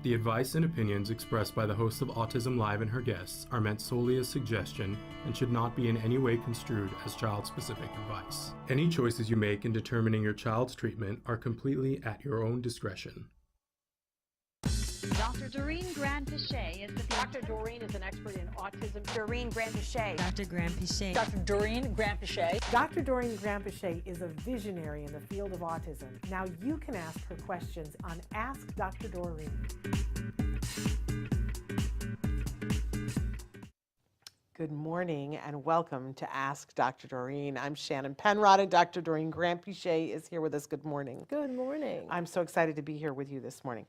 The advice and opinions expressed by the host of Autism-Live and her guests are meant solely as suggestion and should not be in any way construed as child-specific advice. Any choices you make in determining your child's treatment are completely at your own discretion. Dr. Doreen Granpeesheh is the Dr. Doreen is an expert in autism. Doreen Granpeesheh. Dr. Granpeesheh. Dr. Doreen Granpeesheh. Dr. Doreen Granpeesheh is a visionary in the field of autism. Now you can ask her questions on Ask Dr. Doreen. Good morning and welcome to Ask Dr. Doreen. I'm Shannon Penrod and Dr. Doreen Granpeesheh is here with us. Good morning. Good morning. I'm so excited to be here with you this morning.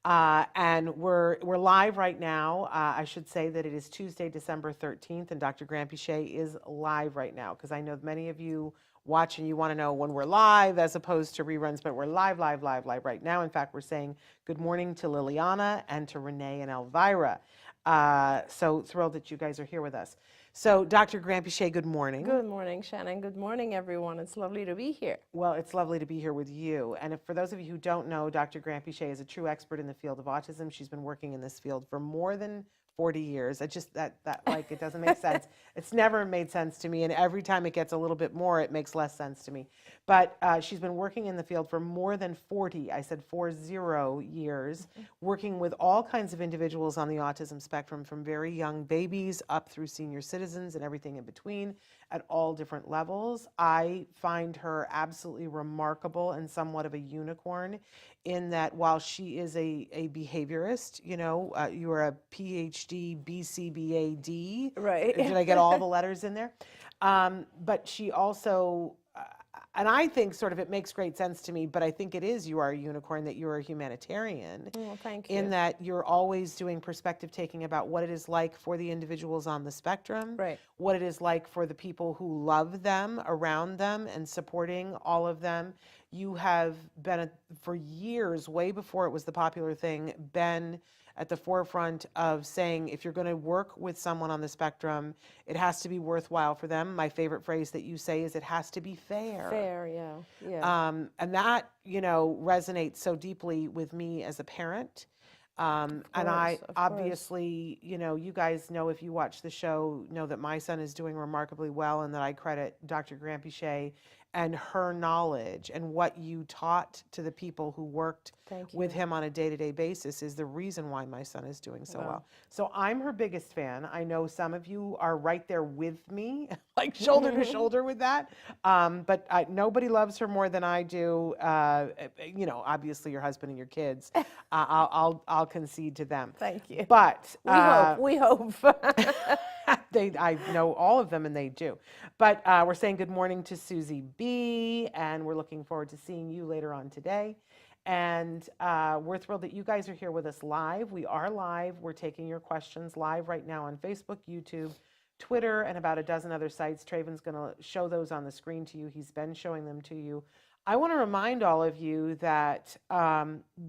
And we're live right now. I should say that it is Tuesday, December 13th, and Dr. Granpeesheh is live right now because I know many of you watch and you want to know when we're live as opposed to reruns, but we're live right now. In fact, we're saying good morning to Liliana and to Renee and Elvira. So thrilled that you guys are here with us. So Dr. Granpeesheh, good morning. Good morning, Shannon. Good morning, everyone. It's lovely to be here. Well, it's lovely to be here with you. And if, for those of you who don't know, Dr. Granpeesheh is a true expert in the field of autism. She's been working in this field for more than 40 years. It just, that like, it doesn't make sense. It's never made sense to me. And every time it gets a little bit more, it makes less sense to me. But she's been working in the field for more than 40, I said 40 years, working with all kinds of individuals on the autism spectrum, from very young babies up through senior citizens and everything in between at all different levels. I find her absolutely remarkable and somewhat of a unicorn in that while she is a behaviorist, you know, you are a PhD, BCBA-D. Right. Did I get all the letters in there? But she also, and I think sort of it makes great sense to me, but I think it is you are a unicorn, that you're a humanitarian. Well, thank you. In that you're always doing perspective taking about what it is like for the individuals on the spectrum, Right. what it is like for the people who love them, around them, and supporting all of them. You have been, for years, way before it was the popular thing, been at the forefront of saying if you're going to work with someone on the spectrum, it has to be worthwhile for them. My favorite phrase that you say is it has to be fair. Fair, yeah. And that, you know, resonates so deeply with me as a parent. And I obviously, you know, you guys know, if you watch the show, know that my son is doing remarkably well, and that I credit Dr. Granpeesheh and her knowledge and what you taught to the people who worked with him on a day-to-day basis is the reason why my son is doing so well. So I'm her biggest fan. I know some of you are right there with me, like shoulder to shoulder with that. But nobody loves her more than I do. You know, obviously your husband and your kids. I'll concede to them. Thank you. But we hope. I know all of them, and they do. But we're saying good morning to Susie B, and we're looking forward to seeing you later on today. And we're thrilled that you guys are here with us live. We are live. We're taking your questions live right now on Facebook, YouTube, Twitter, and about a dozen other sites. Traven's going to show those on the screen to you. He's been showing them to you. I want to remind all of you that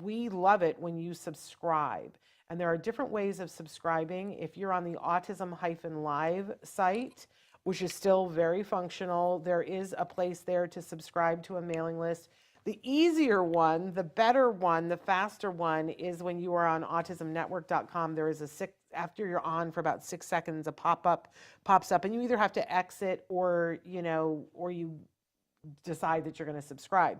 we love it when you subscribe. And there are different ways of subscribing. If you're on the Autism-Live site, which is still very functional, there is a place there to subscribe to a mailing list. The easier one, the better one, the faster one is when you are on autismnetwork.com. There is after you're on for about 6 seconds, a pop-up pops up, and you either have to exit or, you know, or you decide that you're going to subscribe.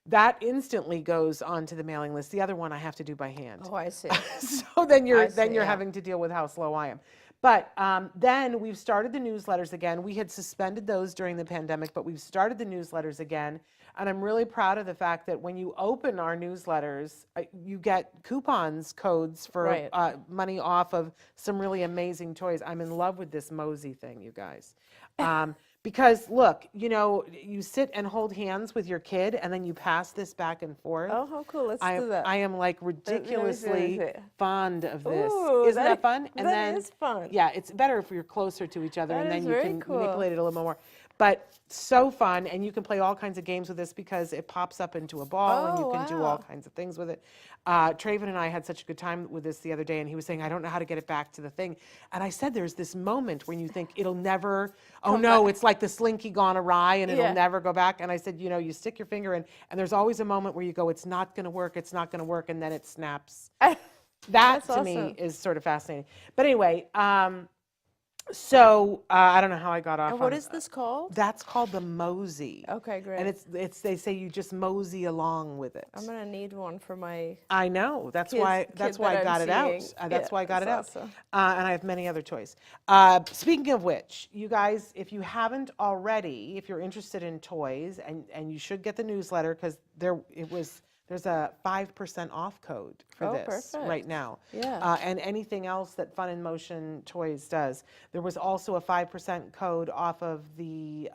That instantly goes onto the mailing list. The other one I have to do by hand. Oh, I see. So then you're having to deal with how slow I am. But then we've started the newsletters again. We had suspended those during the pandemic, but we've started the newsletters again. And I'm really proud of the fact that when you open our newsletters, you get codes for money off of some really amazing toys. I'm in love with this Mosey thing, you guys. Because look, you know, you sit and hold hands with your kid and then you pass this back and forth. Oh, how cool. Let's do that. I am like ridiculously fond of this. Ooh, Isn't that fun? And that is fun. Yeah, it's better if you're closer to each other, That and then is you very can cool. manipulate it a little more. But so fun, and you can play all kinds of games with this because it pops up into a ball, and you can do all kinds of things with it. Traven and I had such a good time with this the other day, and he was saying, I don't know how to get it back to the thing. And I said, there's this moment when you think it'll never, oh no, it's like the slinky gone awry and it'll never go back. And I said, you know, you stick your finger in, and there's always a moment where you go, it's not going to work, and then it snaps. That That's to me awesome. is sort of fascinating. But anyway, so I don't know how I got off And what on is this called? That's called the mosey. Okay, great. And it's they say you just mosey along with it. I'm gonna need one for my I know. That's kid why I that I'm got it out. seeing. That's Yeah, why I got that's it out. awesome. And I have many other toys. Speaking of which, you guys, if you haven't already, if you're interested in toys, and you should get the newsletter because there's a 5% off code for Oh, this right perfect. now. Yeah. And anything else that Fun in Motion Toys does. There was also a 5% code off of the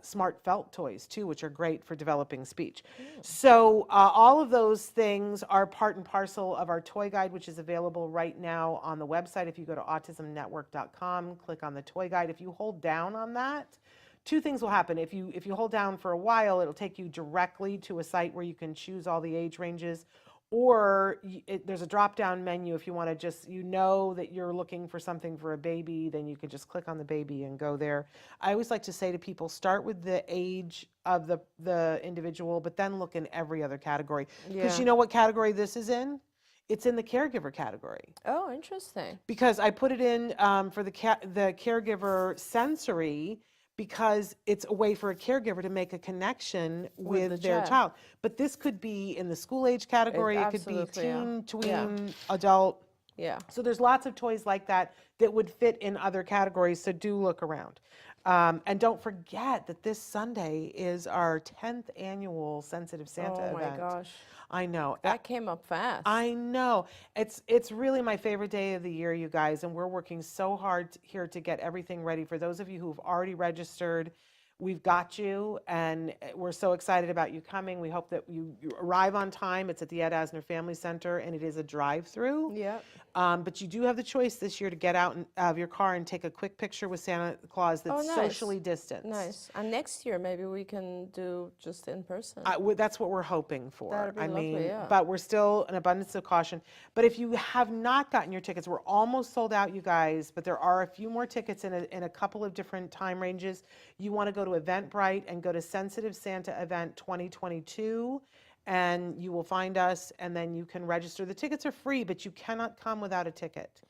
smart felt toys too, which are great for developing speech. So all of those things are part and parcel of our toy guide, which is available right now on the website. If you go to autismnetwork.com, click on the toy guide. If you hold down on that, two things will happen. If you hold down for a while, it'll take you directly to a site where you can choose all the age ranges, or there's a drop-down menu if you want to just, that you're looking for something for a baby, then you can just click on the baby and go there. I always like to say to people, start with the age of the individual, but then look in every other category. Because Yeah. you know what category this is in? It's in the caregiver category. Oh, interesting. Because I put it in for the caregiver sensory, because it's a way for a caregiver to make a connection With the with their child. child. But this could be in the school age category, it could be absolutely, yeah. teen, tween, Yeah. adult. Yeah. So there's lots of toys like that that would fit in other categories, so do look around. And don't forget that this Sunday is our 10th annual Sensitive Santa Oh my event. gosh. I know. That came up fast. I know. It's really my favorite day of the year, you guys, and we're working so hard here to get everything ready. For those of you who've already registered, we've got you, and we're so excited about you coming. We hope that you arrive on time. It's at the Ed Asner Family Center, and it is a drive-through. Yep. But you do have the choice this year to get out of your car and take a quick picture with Santa Claus that's nice. socially distanced. Nice. And next year maybe we can do just in person. That's what we're hoping for. That'd be lovely, yeah. But we're still an abundance of caution. But if you have not gotten your tickets, we're almost sold out, you guys, but there are a few more tickets in a couple of different time ranges. You want to go to Eventbrite and go to Sensitive Santa Event 2022, and you will find us, and then you can register. The tickets are free, but you cannot come without a ticket,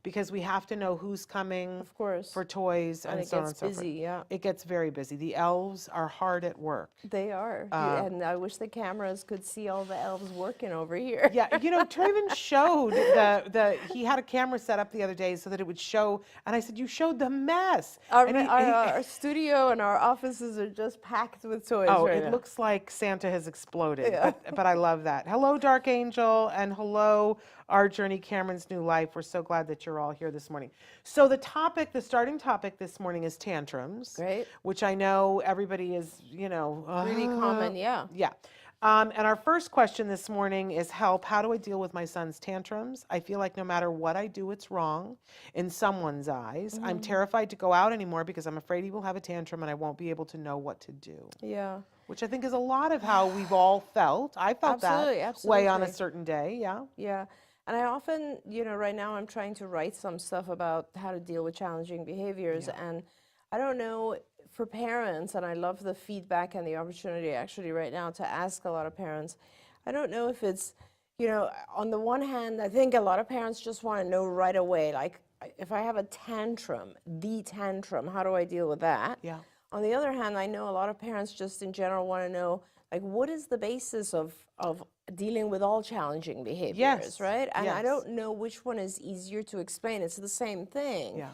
because we have to know who's coming Of course. for toys And and it so on gets and so forth. busy, yeah. It gets very busy. The elves are hard at work. They are. And I wish the cameras could see all the elves working over here. Yeah, Traven showed he had a camera set up the other day so that it would show, and I said, you showed the mess. Our, And our studio and our offices are just packed with toys oh, right it now. looks like Santa has exploded, Yeah. but I love that. Hello, Dark Angel, and hello, Our Journey, Cameron's New Life. We're so glad that you're all here this morning. So the starting topic this morning is tantrums. Great. Which I know everybody is, Really common, yeah. Yeah. And our first question this morning is, help, how do I deal with my son's tantrums? I feel like no matter what I do, it's wrong in someone's eyes. I'm terrified to go out anymore because I'm afraid he will have a tantrum and I won't be able to know what to do. Yeah. Which I think is a lot of how we've all felt. I felt Absolutely, that way on a absolutely. certain day, yeah. Yeah. And I often, right now I'm trying to write some stuff about how to deal with challenging behaviors. And I don't know, for parents, and I love the feedback and the opportunity actually right now to ask a lot of parents, I don't know if it's, on the one hand, I think a lot of parents just want to know right away, like, if I have a tantrum, how do I deal with that? Yeah. On the other hand, I know a lot of parents just in general want to know, like, what is the basis of dealing with all challenging behaviors, Yes, right? And I yes. don't know which one is easier to explain. It's the same thing. Yeah.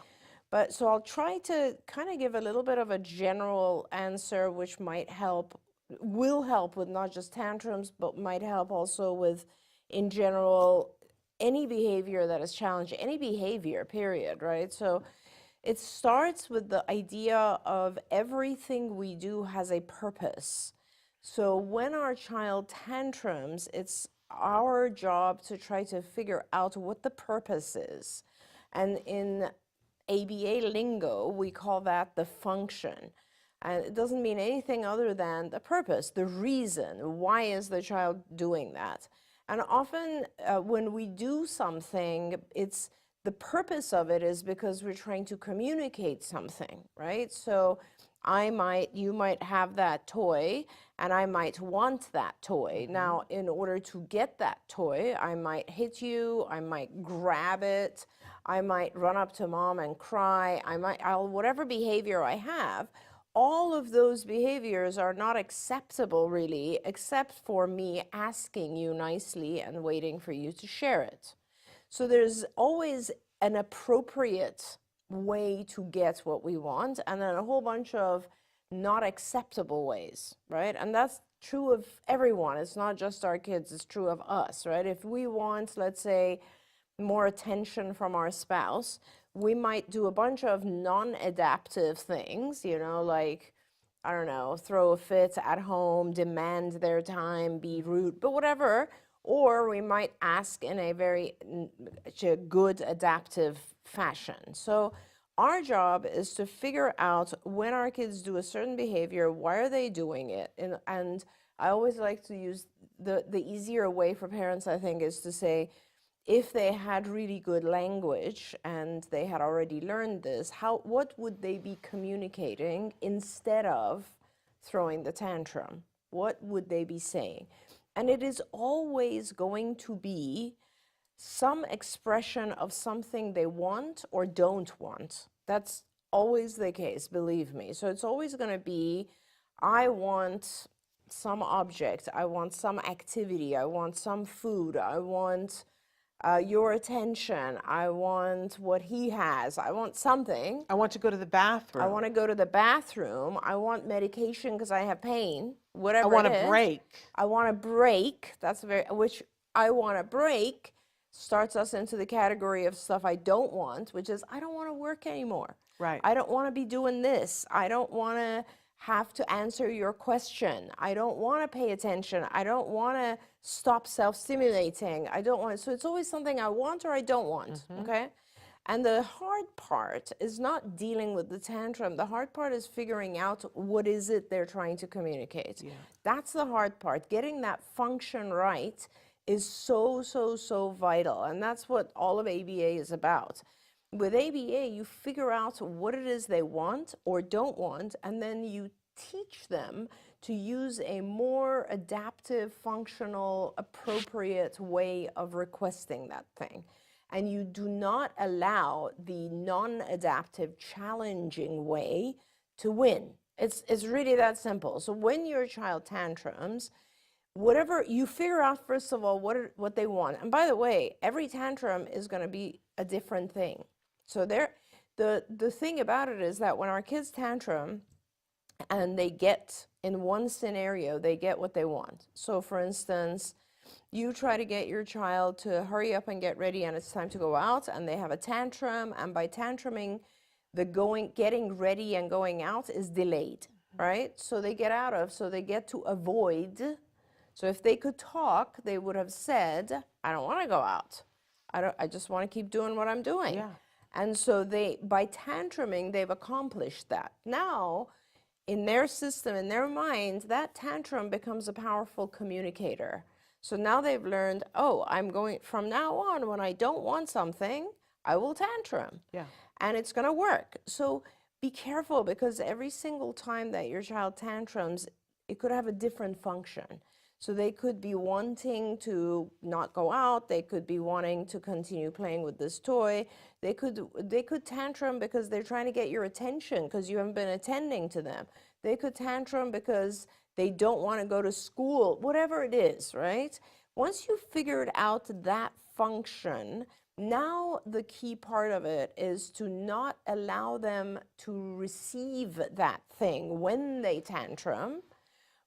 But so I'll try to kind of give a little bit of a general answer, which will help with not just tantrums, but might help also with, in general, any behavior that is challenging, any behavior, period, right? So it starts with the idea of everything we do has a purpose. So when our child tantrums, it's our job to try to figure out what the purpose is. And in ABA lingo, we call that the function. And it doesn't mean anything other than the purpose, the reason. Why is the child doing that? And often when we do something, it's the purpose of it is because we're trying to communicate something, right? So You might have that toy, and I might want that toy. Now, in order to get that toy, I might hit you, I might grab it, I might run up to mom and cry, whatever behavior I have, all of those behaviors are not acceptable really, except for me asking you nicely and waiting for you to share it. So there's always an appropriate way to get what we want, and then a whole bunch of not acceptable ways, right? And that's true of everyone. It's not just our kids, it's true of us, right? If we want, let's say, more attention from our spouse, we might do a bunch of non-adaptive things, like, I don't know, throw a fit at home, demand their time, be rude, but whatever. Or we might ask in a very good adaptive fashion. So our job is to figure out when our kids do a certain behavior, why are they doing it? And I always like to use the easier way for parents, I think, is to say, if they had really good language and they had already learned this, what would they be communicating instead of throwing the tantrum? What would they be saying? And it is always going to be some expression of something they want or don't want. That's always the case, believe me. So it's always going to be, I want some object, I want some activity, I want some food, I want your attention, I want what he has, I want something. I want to go to the bathroom. I want to go to the bathroom. I want medication because I have pain, whatever I want it is. a break. I want a break. Which I want a break starts us into the category of stuff I don't want, which is I don't want to work anymore. Right. I don't want to be doing this. I don't want to have to answer your question. I don't want to pay attention. I don't want to stop self-stimulating. I don't want to. So it's always something I want or I don't want, okay? And the hard part is not dealing with the tantrum. The hard part is figuring out what is it they're trying to communicate. Yeah. That's the hard part. Getting that function right is so, so, so vital. And that's what all of ABA is about. With ABA, you figure out what it is they want or don't want, and then you teach them to use a more adaptive, functional, appropriate way of requesting that thing. And you do not allow the non-adaptive, challenging way to win. It's really that simple. So when your child tantrums, whatever you figure out, first of all, what they want. And by the way, every tantrum is going to be a different thing. So the thing about it is that when our kids tantrum and they get, in one scenario, they get what they want. So for instance, you try to get your child to hurry up and get ready and it's time to go out, and they have a tantrum, and by tantruming, getting ready and going out is delayed, right? So they get to avoid. So if they could talk, they would have said, I don't want to go out. I just want to keep doing what I'm doing. Yeah. And so by tantruming, they've accomplished that. Now, in their system, in their mind, that tantrum becomes a powerful communicator. So now they've learned, from now on, when I don't want something, I will tantrum. Yeah. And it's going to work. So be careful, because every single time that your child tantrums, it could have a different function. So they could be wanting to not go out. They could be wanting to continue playing with this toy. They could tantrum because they're trying to get your attention because you haven't been attending to them. They could tantrum because they don't want to go to school, whatever it is, right? Once you've figured out that function, now the key part of it is to not allow them to receive that thing when they tantrum,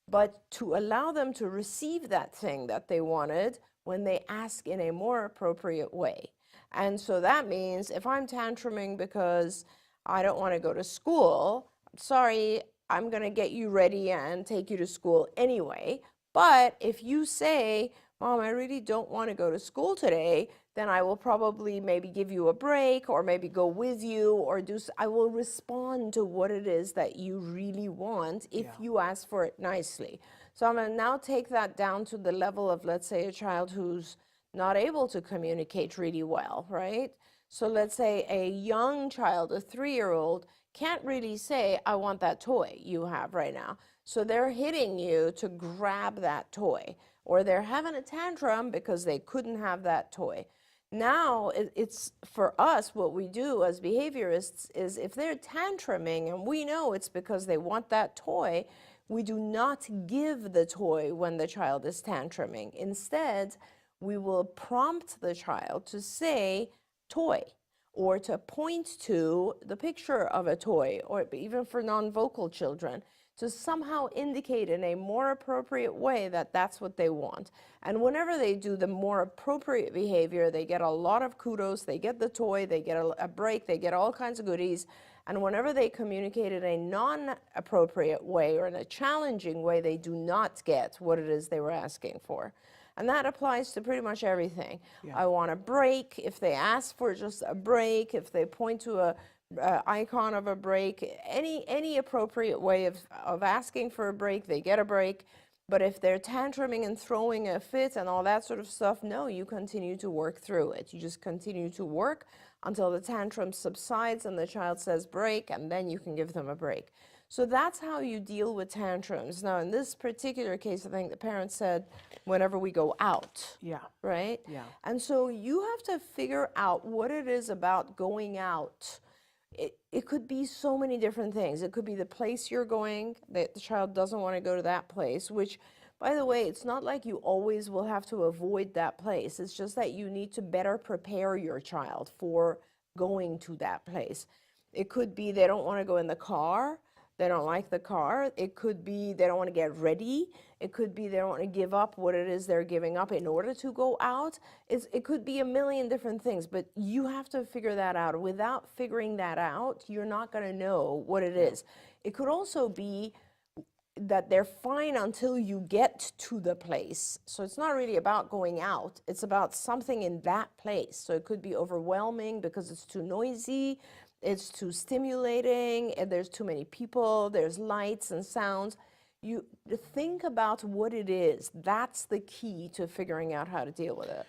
but to allow them to receive that thing that they wanted when they ask in a more appropriate way. And so that means if I'm tantruming because I don't want to go to school, sorry, I'm going to get you ready and take you to school anyway. But if you say, Mom, I really don't want to go to school today, then I will probably maybe give you a break or maybe go with you or I will respond to what it is that you really want if you ask for it nicely. So I'm going to now take that down to the level of, let's say, a child who's not able to communicate really well, right? So let's say a young child, a 3-year-old, can't really say, I want that toy you have right now. So they're hitting you to grab that toy, or they're having a tantrum because they couldn't have that toy. Now it's for us, what we do as behaviorists is if they're tantruming and we know it's because they want that toy, we do not give the toy when the child is tantruming. Instead, we will prompt the child to say toy, or to point to the picture of a toy, or even for non-vocal children, to somehow indicate in a more appropriate way that that's what they want. And whenever they do the more appropriate behavior, they get a lot of kudos, they get the toy, they get a break, they get all kinds of goodies. And whenever they communicate in a non-appropriate way or in a challenging way, they do not get what it is they were asking for. And that applies to pretty much everything. Yeah. I want a break. If they ask for just a break, if they point to a icon of a break, any appropriate way of asking for a break, they get a break. But if they're tantruming and throwing a fit and all that sort of stuff, no, you continue to work through it. You just continue to work until the tantrum subsides and the child says break, and then you can give them a break. So that's how you deal with tantrums. Now, in this particular case, I think the parent said, whenever we go out, Yeah. right? Yeah. And so you have to figure out what it is about going out. It could be so many different things. It could be the place you're going, that the child doesn't want to go to that place, which, by the way, it's not like you always will have to avoid that place. It's just that you need to better prepare your child for going to that place. It could be they don't want to go in the car. They don't like the car. It could be they don't want to get ready. It could be they don't want to give up what it is they're giving up in order to go out. It could be a million different things, but you have to figure that out. Without figuring that out, you're not going to know what it is. It could also be that they're fine until you get to the place. So it's not really about going out. It's about something in that place. So it could be overwhelming because it's too noisy. It's too stimulating, and there's too many people, there's lights and sounds. You think about what it is. That's the key to figuring out how to deal with it.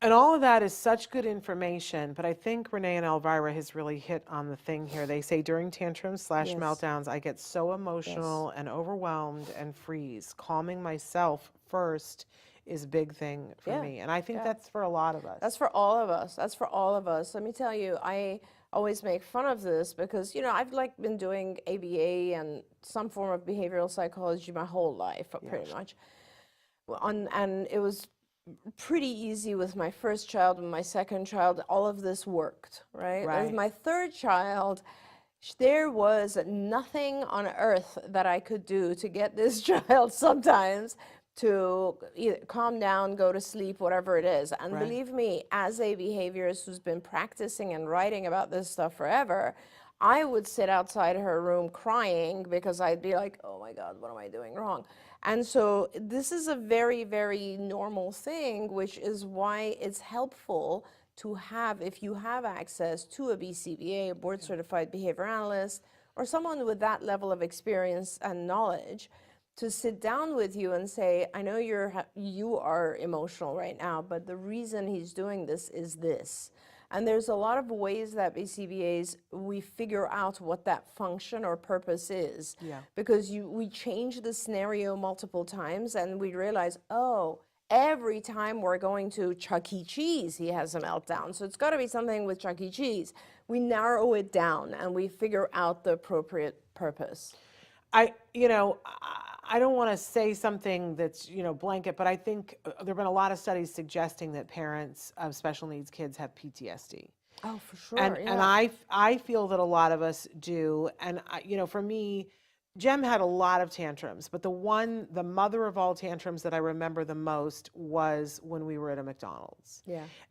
And all of that is such good information, but I think Renee and Elvira has really hit on the thing here. They say during tantrums / meltdowns, I get so emotional and overwhelmed and freeze. Calming myself first is a big thing for me. And I think that's for a lot of us. That's for all of us. That's for all of us. Let me tell you, I always make fun of this because, you know, I've been doing ABA and some form of behavioral psychology my whole life, pretty much. And it was pretty easy with my first child and my second child. All of this worked, right? With my third child, there was nothing on earth that I could do to get this child sometimes to either calm down, go to sleep, whatever it is. And believe me, as a behaviorist who's been practicing and writing about this stuff forever, I would sit outside her room crying because I'd be like, oh my God, what am I doing wrong? And so this is a very, very normal thing, which is why it's helpful to have, if you have access to a BCBA, a board-certified behavior analyst, or someone with that level of experience and knowledge, to sit down with you and say, I know you are emotional right now, but the reason he's doing this is this. And there's a lot of ways that BCBAs, we figure out what that function or purpose is. Because we change the scenario multiple times and we realize, oh, every time we're going to Chuck E. Cheese, he has a meltdown. So it's got to be something with Chuck E. Cheese. We narrow it down and we figure out the appropriate purpose. I don't want to say something that's, blanket, but I think there have been a lot of studies suggesting that parents of special needs kids have PTSD. Oh, for sure. And I feel that a lot of us do. And, for me, Jem had a lot of tantrums, but the mother of all tantrums that I remember the most was when we were at a McDonald's.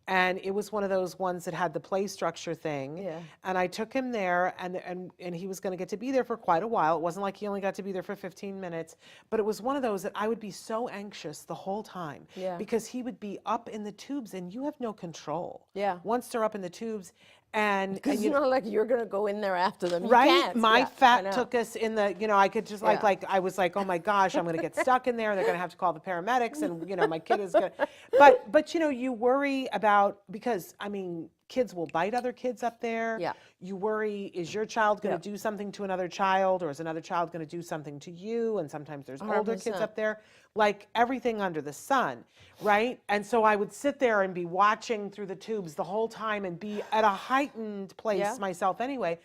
And it was one of those ones that had the play structure thing. And I took him there, and he was going to get to be there for quite a while. It wasn't like he only got to be there for 15 minutes, but it was one of those that I would be so anxious the whole time because he would be up in the tubes, and you have no control. Once they're up in the tubes. Because you know, like you're going to go in there after them. You right? can't. My fat took us in the, I could just I was like, oh my gosh, I'm going to get stuck in there. They're going to have to call the paramedics and, my kid is going to, but you worry about, because kids will bite other kids up there. Yeah. You worry, is your child going to Yep. do something to another child, or is another child going to do something to you? And sometimes there's older kids 100%. up there, like everything under the sun, right? And so I would sit there and be watching through the tubes the whole time and be at a heightened place Yeah. myself anyway.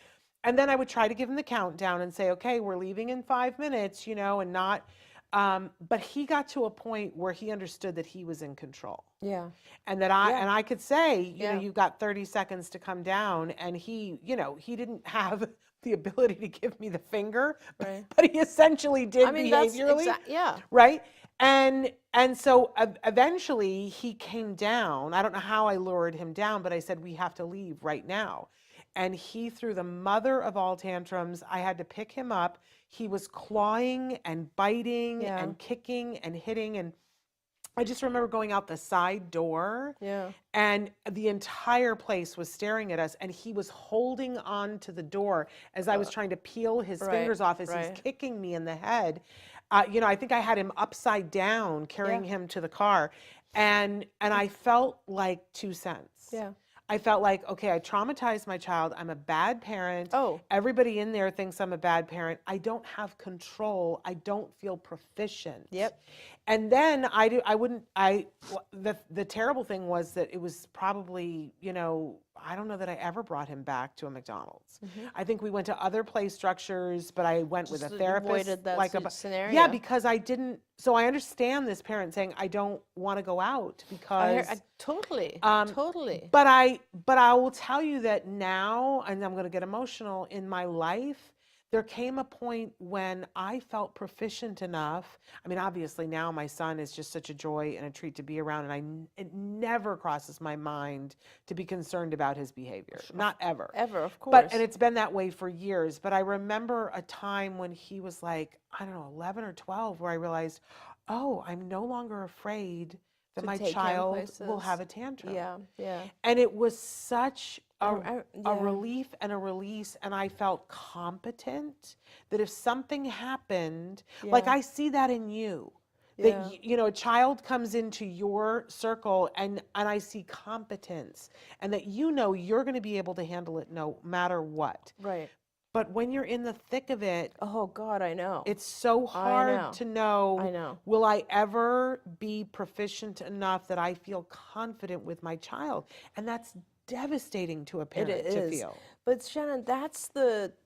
And then I would try to give him the countdown and say, okay, we're leaving in 5 minutes, you know, and not, but he got to a point where he understood that he was in control. Yeah. And that I could say, you know, Yeah. you've got 30 seconds to come down. And he, you know, he didn't have the ability to give me the finger, Right. but he essentially did I mean, that's behaviorally. yeah. Right. And so eventually he came down. I don't know how I lured him down, but I said, we have to leave right now. And he threw the mother of all tantrums. I had to pick him up. He was clawing and biting Yeah. and kicking and hitting. And I just remember going out the side door, Yeah. and the entire place was staring at us, and he was holding on to the door as I was trying to peel his right, fingers off as right. he's kicking me in the head. You know, I think I had him upside down carrying him to the car, and I felt like 2 cents. Yeah. I felt like, okay, I traumatized my child. I'm a bad parent. Oh. Everybody in there thinks I'm a bad parent. I don't have control. I don't feel proficient. Yep. And then the terrible thing was that it was probably, you know, I don't know that I ever brought him back to a McDonald's. I think we went to other play structures, but I went with a Just therapist. avoided that like scenario. Yeah, because I didn't, so I understand this parent saying, I don't want to go out because. Totally. Totally. But I will tell you that now, and I'm going to get emotional, in my life, there came a point when I felt proficient enough. I mean, obviously now my son is just such a joy and a treat to be around, and it never crosses my mind to be concerned about his behavior. Not ever. Ever, of course. And it's been that way for years. But I remember a time when he was like, I don't know, 11 or 12, where I realized, oh, I'm no longer afraid that To my take him child will places. have a tantrum. Yeah. Yeah. And it was such a yeah. relief and a release, and I felt competent that if something happened, like Yeah. I see that in you, Yeah. that you know, a child comes into your circle and I see competence, and that you know you're going to be able to handle it no matter what. Right. But when you're in the thick of it, Oh God, I know. it's so know. hard to know, I know. will I ever be proficient enough that I feel confident with my child? And that's devastating to a parent to is. feel. But Shannon,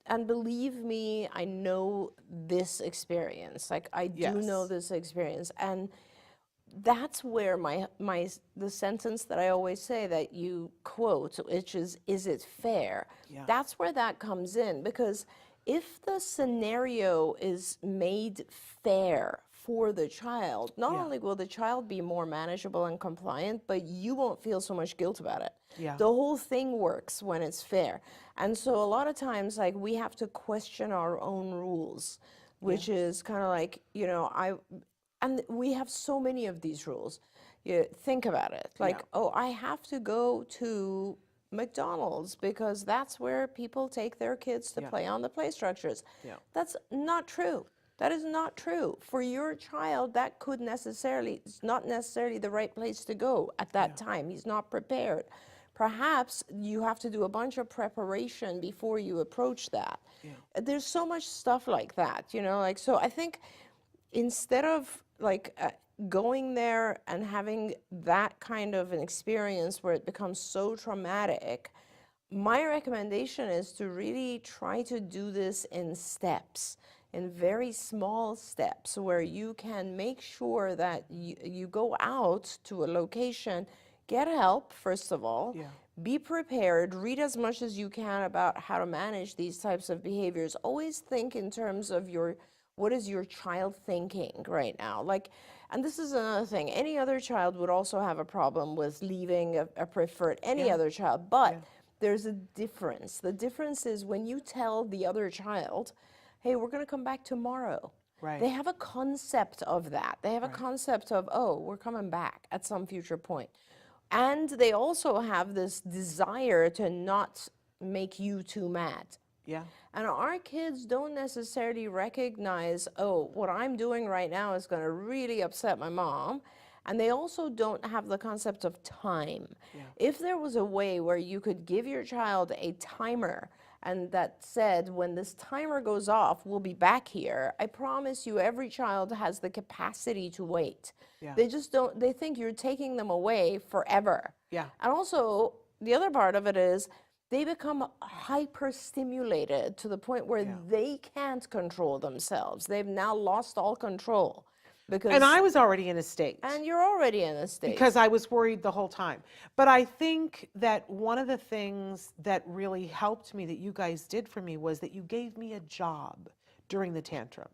and believe me, I know this experience. Like I do know Yes. this experience, and that's where the sentence that I always say that you quote, which is it fair? Yeah. That's where that comes in, because if the scenario is made fair for the child, not Yeah. only will the child be more manageable and compliant, but you won't feel so much guilt about it. Yeah. The whole thing works when it's fair. And so a lot of times, like, we have to question our own rules, which is kind of like, you know, and we have so many of these rules. You think about it, like, oh, I have to go to McDonald's because that's where people take their kids to play on the play structures. Yeah. That's not true. That is not true. For your child, that it's not necessarily the right place to go at that time. He's not prepared. Perhaps you have to do a bunch of preparation before you approach that. There's so much stuff like that, you know, like, so I think instead of like going there and having that kind of an experience where it becomes so traumatic, my recommendation is to really try to do this in steps, in very small steps, where you can make sure that you go out to a location, get help, first of all, be prepared, read as much as you can about how to manage these types of behaviors. Always think in terms of what is your child thinking right now? Like, and this is another thing, any other child would also have a problem with leaving a preferred, any other child, but there's a difference. The difference is when you tell the other child, hey, we're gonna come back tomorrow. Right. They have a concept of that. They have a concept of, oh, we're coming back at some future point. And they also have this desire to not make you too mad. Yeah. And our kids don't necessarily recognize, oh, what I'm doing right now is going to really upset my mom. And they also don't have the concept of time. If there was a way where you could give your child a timer and that said, when this timer goes off, we'll be back here, I promise you every child has the capacity to wait. They just don't, they think you're taking them away forever. And also, the other part of it is they become hyper-stimulated to the point where they can't control themselves. They've now lost all control. And I was already in a state. And you're already in a state. Because I was worried the whole time. But I think that one of the things that really helped me that you guys did for me was that you gave me a job during the tantrum.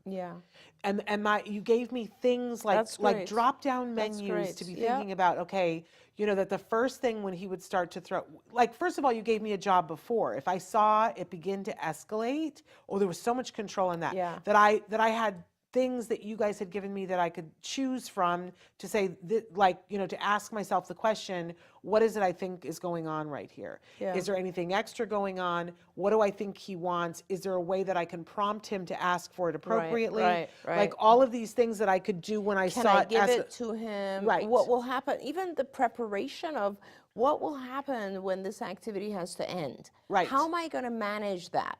And you gave me things like drop down menus to be thinking about, okay, you know, that the first thing when he would start to throw, like, first of all, you gave me a job before. If I saw it begin to escalate, or there was so much control in that, that I had things that you guys had given me that I could choose from to say, like, you know, to ask myself the question, what is it I think is going on right here? Is there anything extra going on? What do I think he wants? Is there a way that I can prompt him to ask for it appropriately? Like all of these things that I could do when I saw it. Can I give it to him? What will happen? Even the preparation of what will happen when this activity has to end. How am I going to manage that?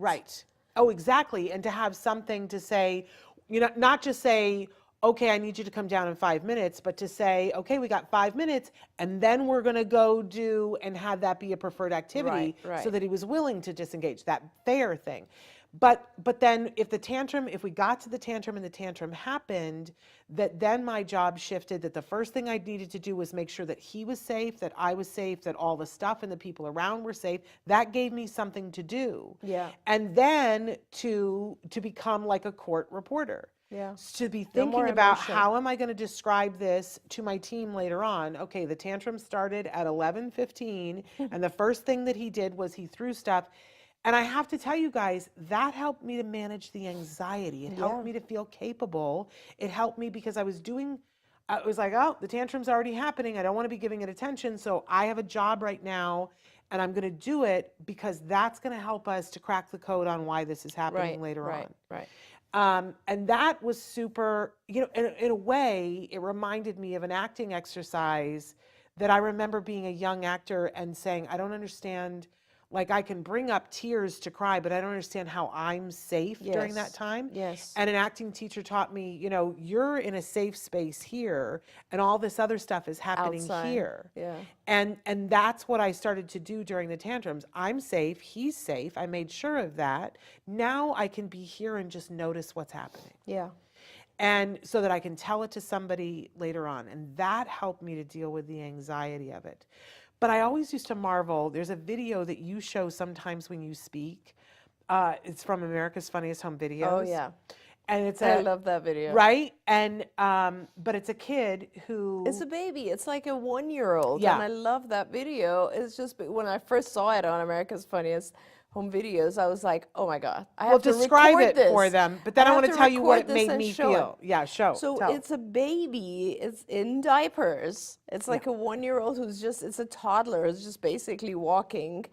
Oh, exactly. And to have something to say, you know, not just say, okay, I need you to come down in 5 minutes, but to say, okay, we got 5 minutes, and then we're going to go do and have that be a preferred activity so that he was willing to disengage, that fair thing. But then if we got to the tantrum and the tantrum happened, that then my job shifted, that the first thing I needed to do was make sure that he was safe, that I was safe, that all the stuff and the people around were safe. That gave me something to do. And then to become like a court reporter. To be thinking about how am I going to describe this to my team later on. Okay, the tantrum started at 11:15 and the first thing that he did was he threw stuff. And I have to tell you guys, that helped me to manage the anxiety. It helped me to feel capable. It helped me because I was like, oh, the tantrum's already happening. I don't want to be giving it attention. So I have a job right now and I'm going to do it because that's going to help us to crack the code on why this is happening later on. And that was super, you know, in a way, it reminded me of an acting exercise that I remember being a young actor and saying, I don't understand. Like, I can bring up tears to cry, but I don't understand how I'm safe during that time. And an acting teacher taught me, you know, you're in a safe space here, and all this other stuff is happening here. And that's what I started to do during the tantrums. I'm safe, he's safe, I made sure of that. Now I can be here and just notice what's happening. And so that I can tell it to somebody later on. And that helped me to deal with the anxiety of it. But I always used to marvel. There's a video that you show sometimes when you speak. It's from America's Funniest Home Videos. And it's I love that video. And but it's a kid who... It's a baby. It's like a 1-year-old. And I love that video. It's just, when I first saw it on America's Funniest Home Videos, I was like, oh my God, I have to describe record it for them, but then I want to tell you what it made me feel. So it's a baby, it's in diapers. It's like a 1-year-old who's just, it's a toddler who's just basically walking.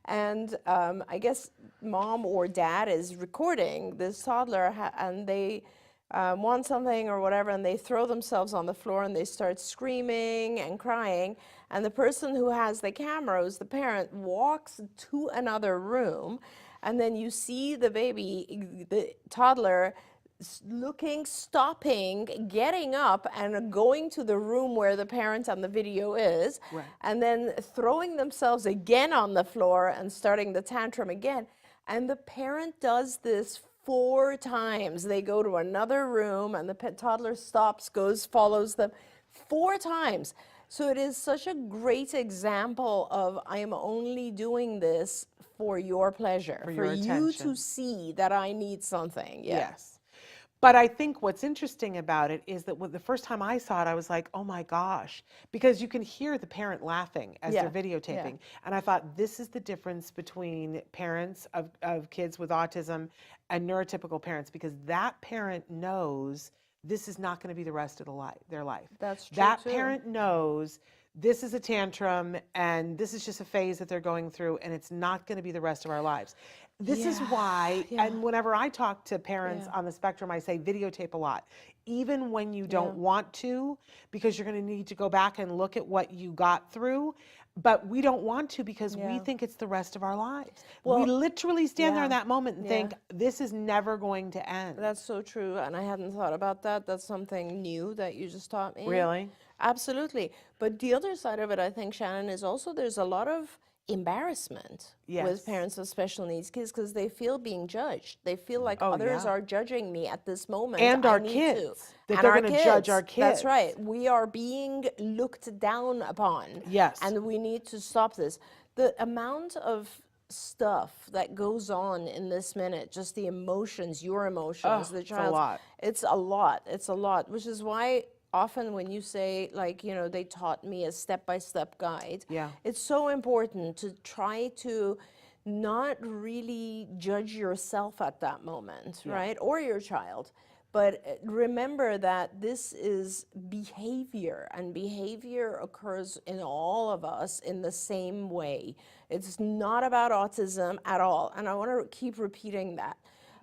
And I guess mom or dad is recording this toddler and they want something or whatever, and they throw themselves on the floor and they start screaming and crying. And the person who has the camera, who's the parent, walks to another room, and then you see the baby, the toddler, looking, stopping, getting up and going to the room where the parent on the video is, and then throwing themselves again on the floor and starting the tantrum again. And the parent does this 4 times. They go to another room and the toddler stops, goes, follows them 4 times. So it is such a great example of, I am only doing this for your pleasure, for you to see that I need something. But I think what's interesting about it is that the first time I saw it, I was like, oh my gosh, because you can hear the parent laughing as they're videotaping. And I thought, this is the difference between parents of kids with autism and neurotypical parents, because that parent knows this is not going to be the rest of their life. That's true. That parent knows this is a tantrum and this is just a phase that they're going through and it's not going to be the rest of our lives. This is why, and whenever I talk to parents on the spectrum, I say videotape a lot, even when you don't want to, because you're going to need to go back and look at what you got through. But we don't want to because we think it's the rest of our lives. Well, we literally stand there in that moment and think, this is never going to end. That's so true, and I hadn't thought about that. That's something new that you just taught me. Really? Absolutely. But the other side of it, I think, Shannon, is also there's a lot of embarrassment with parents of special needs kids because they feel being judged. They feel like others are judging me at this moment. And our kids. That they're going to judge our kids. That's right. We are being looked down upon. Yes. And we need to stop this. The amount of stuff that goes on in this minute, just the emotions, your emotions, the child's. It's a lot. It's a lot. It's a lot, which is why often when you say, like, you know, they taught me a step-by-step guide, it's so important to try to not really judge yourself at that moment, right? Or your child. But remember that this is behavior, and behavior occurs in all of us in the same way. It's not about autism at all, and I want to keep repeating that.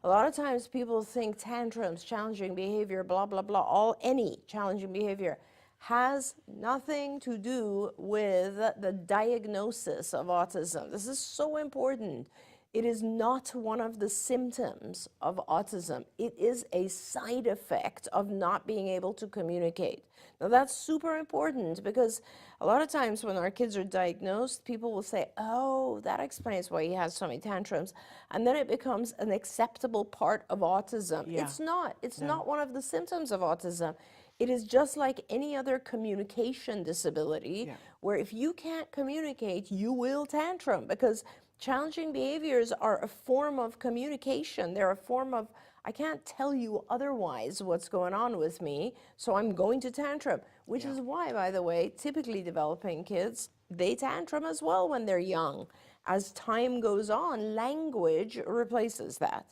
A lot of times people think tantrums, challenging behavior, blah, blah, blah, any challenging behavior has nothing to do with the diagnosis of autism. This is so important. It is not one of the symptoms of autism. It is a side effect of not being able to communicate. Now that's super important because a lot of times when our kids are diagnosed, people will say, oh, that explains why he has so many tantrums. And then it becomes an acceptable part of autism. It's not. It's not one of the symptoms of autism. It is just like any other communication disability where if you can't communicate, you will tantrum because challenging behaviors are a form of communication. They're a form of, I can't tell you otherwise what's going on with me, so I'm going to tantrum, which is why, by the way, typically developing kids, they tantrum as well when they're young. As time goes on, language replaces that.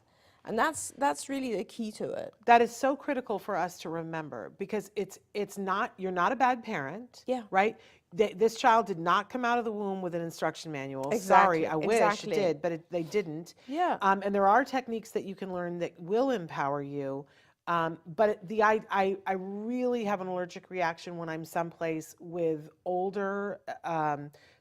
And that's really the key to it. That is so critical for us to remember because it's not, you're not a bad parent, right? This child did not come out of the womb with an instruction manual. Sorry, I wish it did, but they didn't. And there are techniques that you can learn that will empower you. But I really have an allergic reaction when I'm someplace with older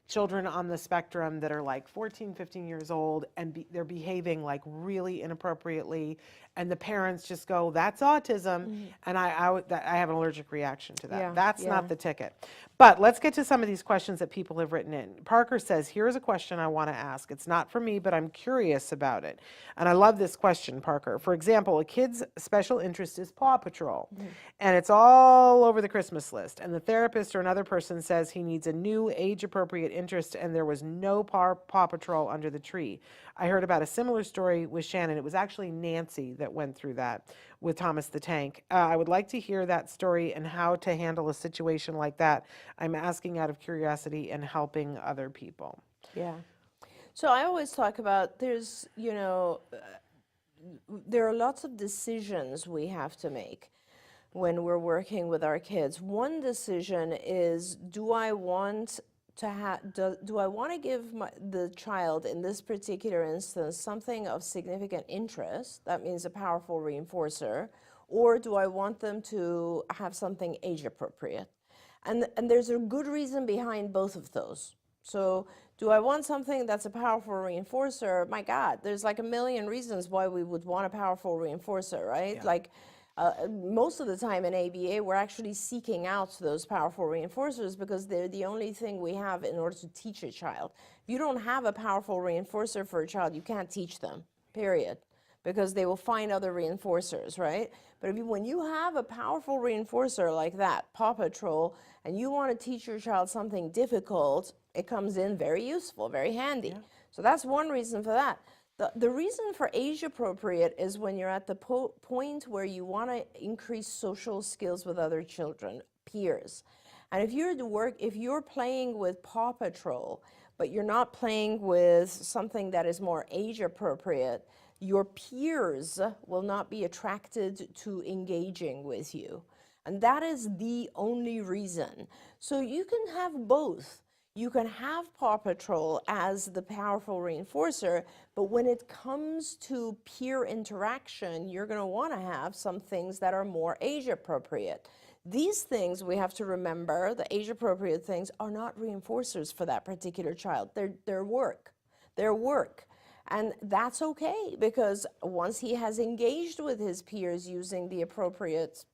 children on the spectrum that are like 14, 15 years old and they're behaving like really inappropriately and the parents just go, that's autism. And I have an allergic reaction to that. That's not the ticket. But let's get to some of these questions that people have written in. Parker says, here's a question I want to ask. It's not for me, but I'm curious about it. And I love this question, Parker. For example, a kid's special interest is Paw Patrol. And it's all over the Christmas list. And the therapist or another person says he needs a new age-appropriate interest and there was no Paw Patrol under the tree. I heard about a similar story with Shannon. It was actually Nancy that went through that with Thomas the Tank. I would like to hear that story and how to handle a situation like that. I'm asking out of curiosity and helping other people. So I always talk about there's, you know, there are lots of decisions we have to make when we're working with our kids. One decision is, do I want to give the child, in this particular instance, something of significant interest, that means a powerful reinforcer, or do I want them to have something age appropriate? And there's a good reason behind both of those. So do I want something that's a powerful reinforcer? My God, there's like a million reasons why we would want a powerful reinforcer, right? Like most of the time in ABA, we're actually seeking out those powerful reinforcers because they're the only thing we have in order to teach a child. If you don't have a powerful reinforcer for a child, you can't teach them, period, because they will find other reinforcers, right? But when you have a powerful reinforcer like that, Paw Patrol, and you want to teach your child something difficult, it comes in very useful, very handy. So that's one reason for that. The reason for age appropriate is when you're at the point where you want to increase social skills with other children, peers. And if you're playing with Paw Patrol, but you're not playing with something that is more age appropriate, your peers will not be attracted to engaging with you. And that is the only reason. So you can have both. You can have Paw Patrol as the powerful reinforcer, but when it comes to peer interaction, you're going to want to have some things that are more age appropriate. These things, we have to remember, the age appropriate things are not reinforcers for that particular child. They're work. They're work. And that's okay, because once he has engaged with his peers using the appropriate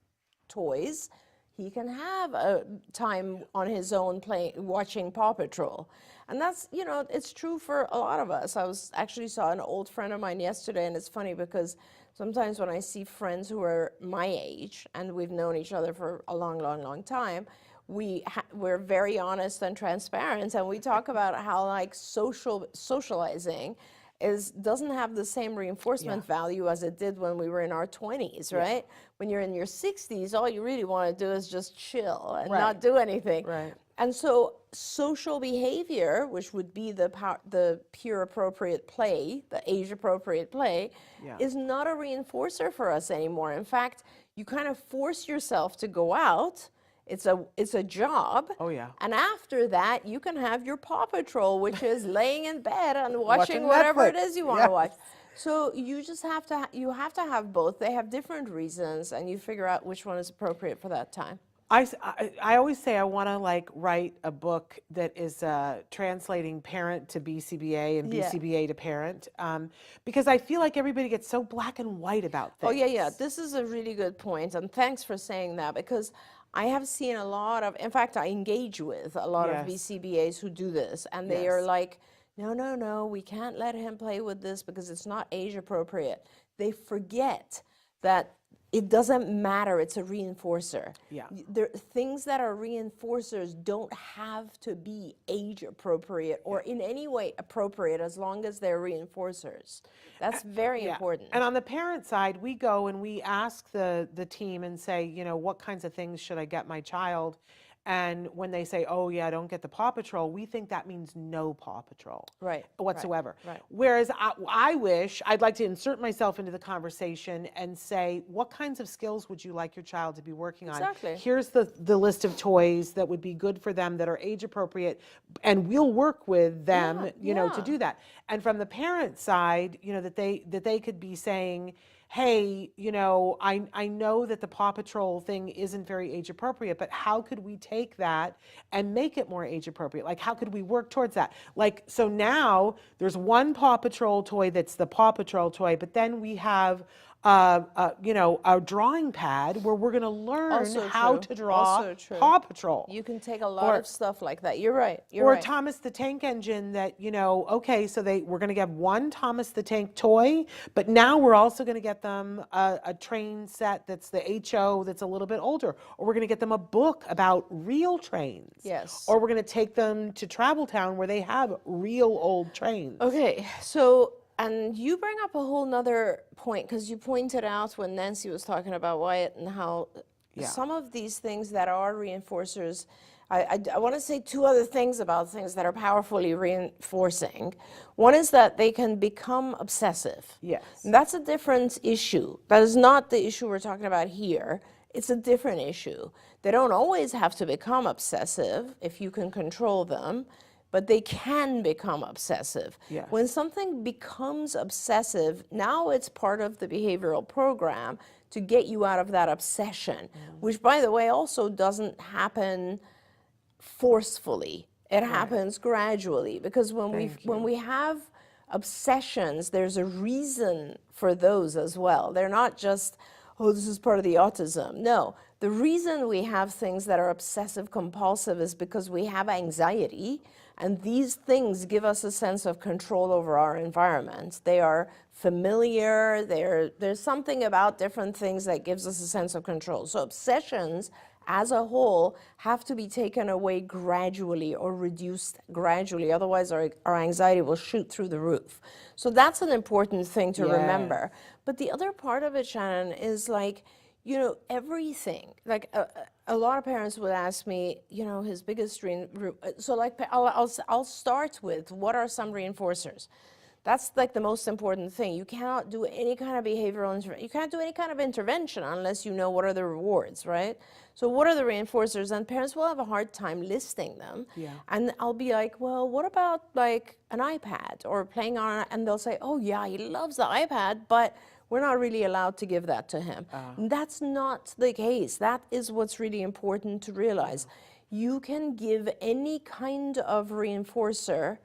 toys, he can have a time on his own watching Paw Patrol. And that's, you know, it's true for a lot of us. I actually saw an old friend of mine yesterday, and it's funny because sometimes when I see friends who are my age, and we've known each other for a long, long, long time, we're very honest and transparent, and we talk about how, like, socializing doesn't have the same reinforcement value as it did when we were in our 20s, right? When you're in your 60s, all you really want to do is just chill and not do anything. Right. And so social behavior, which would be the peer appropriate play, the age appropriate play, is not a reinforcer for us anymore. In fact, you kind of force yourself to go out. It's a job. Oh, yeah. And after that, you can have your Paw Patrol, which is laying in bed and watching whatever it is you want to watch. So you just have to have both. They have different reasons, and you figure out which one is appropriate for that time. I always say I want to, like, write a book that is translating parent to BCBA and BCBA to parent, because I feel like everybody gets so black and white about things. Oh, yeah. This is a really good point, and thanks for saying that, because I have seen a lot of, in fact, I engage with a lot of BCBAs who do this, and they are like, no, we can't let him play with this because it's not age appropriate. They forget that it doesn't matter, it's a reinforcer. Things that are reinforcers don't have to be age appropriate or in any way appropriate as long as they're reinforcers. That's very important. And on the parent side, we go and we ask the team and say, you know, what kinds of things should I get my child? And when they say, oh, yeah, don't get the Paw Patrol, we think that means no Paw Patrol whatsoever. Whereas I wish, I'd like to insert myself into the conversation and say, what kinds of skills would you like your child to be working on? Here's the list of toys that would be good for them that are age appropriate, and we'll work with them, you know, to do that. And from the parent side, you know, that they could be saying, hey, you know, I know that the Paw Patrol thing isn't very age appropriate, but how could we take that and make it more age appropriate? Like, how could we work towards that? Like, so now there's one Paw Patrol toy that's the Paw Patrol toy, but then we have you know, a drawing pad where we're going to learn how to draw Paw Patrol. You can take a lot of stuff like that. You're right. Or Thomas the Tank Engine that, you know, okay, so we're going to get one Thomas the Tank toy, but now we're also going to get them a train set that's the HO that's a little bit older. Or we're going to get them a book about real trains. Yes. Or we're going to take them to Travel Town where they have real old trains. Okay, so... And you bring up a whole nother point, because you pointed out when Nancy was talking about Wyatt and how some of these things that are reinforcers, I want to say two other things about things that are powerfully reinforcing. One is that they can become obsessive. Yes. And that's a different issue. That is not the issue we're talking about here. It's a different issue. They don't always have to become obsessive if you can control them, but they can become obsessive. Yes. When something becomes obsessive, now it's part of the behavioral program to get you out of that obsession, which, by the way, also doesn't happen forcefully. It happens gradually, because when we have obsessions, there's a reason for those as well. They're not just, oh, this is part of the autism. No, the reason we have things that are obsessive compulsive is because we have anxiety, and these things give us a sense of control over our environment. They are familiar, there's something about different things that gives us a sense of control. So obsessions as a whole have to be taken away gradually or reduced gradually, otherwise our anxiety will shoot through the roof. So that's an important thing to remember. But the other part of it, Shannon, is like, you know, everything. Like a lot of parents would ask me, you know, his biggest so like I'll start with, what are some reinforcers? That's like the most important thing. You cannot do any kind of behavioral intervention. You can't do any kind of intervention unless you know what are the rewards, right? So what are the reinforcers? And parents will have a hard time listing them. Yeah. And I'll be like, well, what about like an iPad or playing on, and they'll say, oh yeah, he loves the iPad, but we're not really allowed to give that to him. That's not the case. That is what's really important to realize. You can give any kind of reinforcer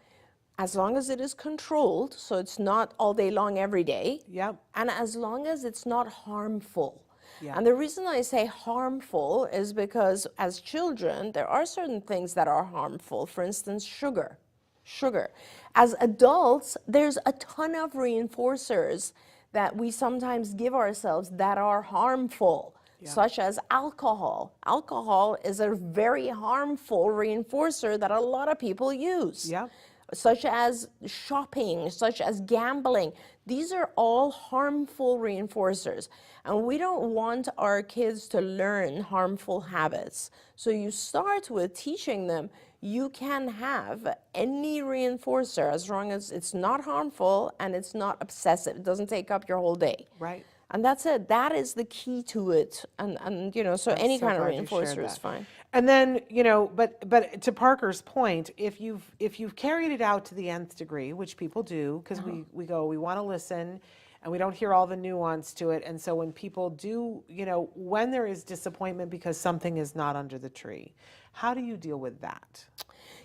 as long as it is controlled, so it's not all day long every day, Yep. and as long as it's not harmful. Yeah. And the reason I say harmful is because as children, there are certain things that are harmful. For instance, sugar. As adults, there's a ton of reinforcers that we sometimes give ourselves that are harmful, such as alcohol. Alcohol is a very harmful reinforcer that a lot of people use. Yeah. Such as shopping, such as gambling. These are all harmful reinforcers. And we don't want our kids to learn harmful habits. So you start with teaching them you can have any reinforcer as long as it's not harmful and it's not obsessive. It doesn't take up your whole day. Right. And that's it. That is the key to it. And you know, so any so kind of glad you shared reinforcer is that. fine. And then, you know, but to Parker's point, if you've carried it out to the nth degree, which people do, because we want to listen, and we don't hear all the nuance to it. And so when people do, you know, when there is disappointment because something is not under the tree, how do you deal with that?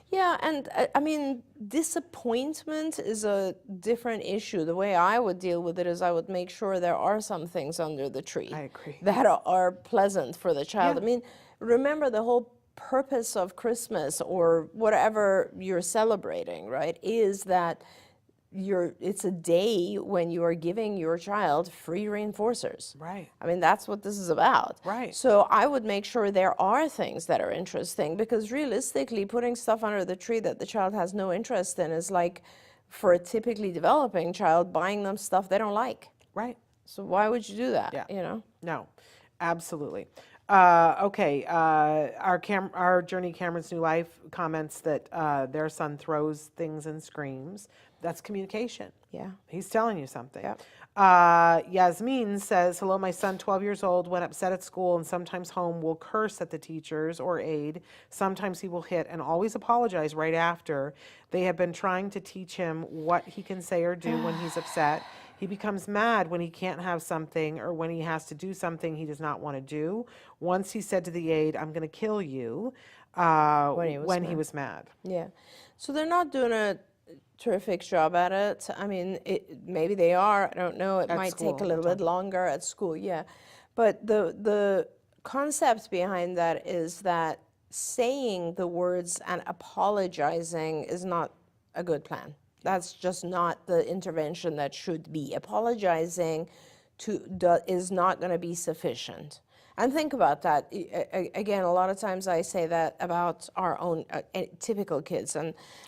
Yeah, and I mean, disappointment is a different issue. The way I would deal with it is I would make sure there are some things under the tree I agree. that are pleasant for the child. Yeah. I mean, remember the whole purpose of Christmas or whatever you're celebrating, right, is that it's a day when you are giving your child free reinforcers. Right. I mean, that's what this is about. Right. So I would make sure there are things that are interesting, because realistically, putting stuff under the tree that the child has no interest in is like, for a typically developing child, buying them stuff they don't like. Right. So why would you do that? Yeah. You know? No, absolutely. Okay, our Journey Cameron's New Life comments that their son throws things and screams. That's communication. Yeah. He's telling you something. Yep. Yasmin says, hello, my son, 12 years old, when upset at school and sometimes home will curse at the teachers or aide. Sometimes he will hit and always apologize right after. They have been trying to teach him what he can say or do when he's upset. He becomes mad when he can't have something or when he has to do something he does not want to do. Once he said to the aide, I'm going to kill you, when he was mad. Yeah. So they're not doing a terrific job at it. I mean, maybe they are. I don't know. It might take a little bit longer at school. Yeah. But the concept behind that is that saying the words and apologizing is not a good plan. That's just not the intervention that should be. Apologizing is not going to be sufficient. And think about that. Again, a lot of times I say that about our own typical kids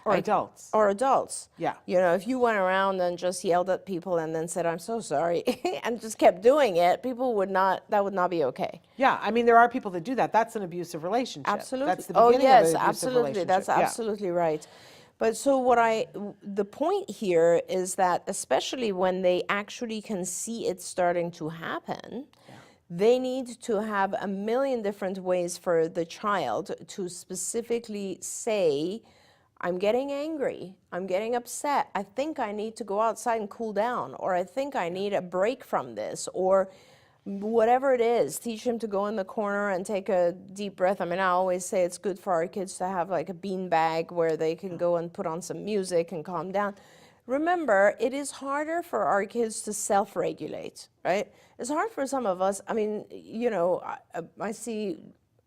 Or adults. Or adults. Yeah. You know, if you went around and just yelled at people and then said, I'm so sorry, and just kept doing it, that would not be okay. Yeah, I mean, there are people that do that. That's an abusive relationship. Absolutely. That's the beginning of an abusive absolutely. relationship. That's Yeah. absolutely right. But so the point here is that especially when they actually can see it starting to happen, they need to have a million different ways for the child to specifically say, I'm getting angry, I'm getting upset, I think I need to go outside and cool down, or I think I need a break from this, or whatever it is. Teach him to go in the corner and take a deep breath. I mean, I always say it's good for our kids to have like a bean bag where they can go and put on some music and calm down. Remember, it is harder for our kids to self-regulate, right? It's hard for some of us. I mean, you know, I see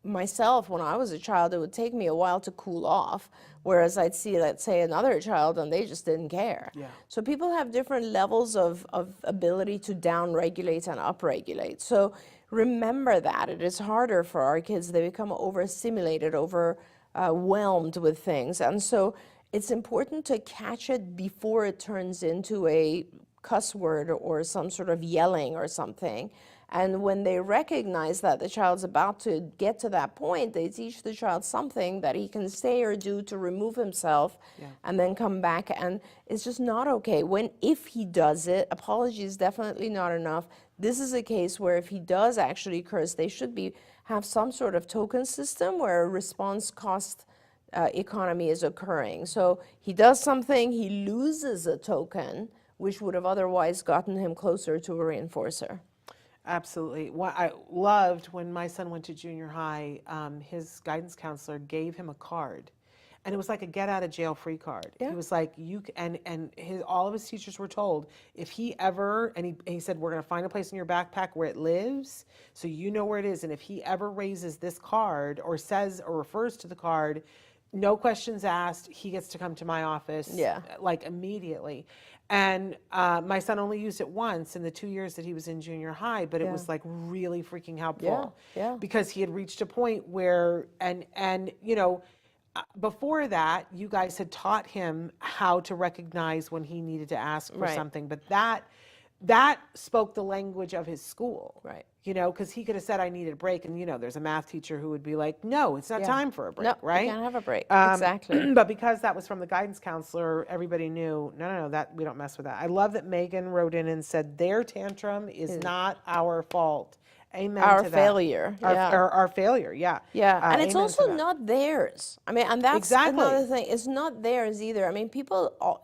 myself when I was a child, it would take me a while to cool off, whereas I'd see, let's say, another child and they just didn't care. Yeah. So people have different levels of ability to down-regulate and up-regulate. So remember that. It is harder for our kids. They become overstimulated, overwhelmed with things. And so it's important to catch it before it turns into a cuss word or some sort of yelling or something. And when they recognize that the child's about to get to that point, they teach the child something that he can say or do to remove himself and then come back. And it's just not okay. If he does it, apology is definitely not enough. This is a case where if he does actually curse, they should have some sort of token system where a response cost economy is occurring. So he does something, he loses a token, which would have otherwise gotten him closer to a reinforcer. Absolutely. What I loved when my son went to junior high, his guidance counselor gave him a card, and it was like a get out of jail free card. Yeah. He was like, all of his teachers were told, if he ever, and he said, we're going to find a place in your backpack where it lives, so you know where it is, and if he ever raises this card or says or refers to the card, no questions asked, he gets to come to my office like immediately. And my son only used it once in the 2 years that he was in junior high, but it was like really freaking helpful. Because he had reached a point where, and you know, before that, you guys had taught him how to recognize when he needed to ask for something, but that spoke the language of his school. Right. You know, because he could have said, I needed a break. And, you know, there's a math teacher who would be like, no, it's not time for a break, No, right? you can't have a break. Exactly. But because that was from the guidance counselor, everybody knew, no, that we don't mess with that. I love that Megan wrote in and said, their tantrum is not our fault. Amen Our to that. failure. Our failure, yeah. Yeah, and it's amen also to that. not theirs. I mean, and that's Exactly. another thing. It's not theirs either. I mean,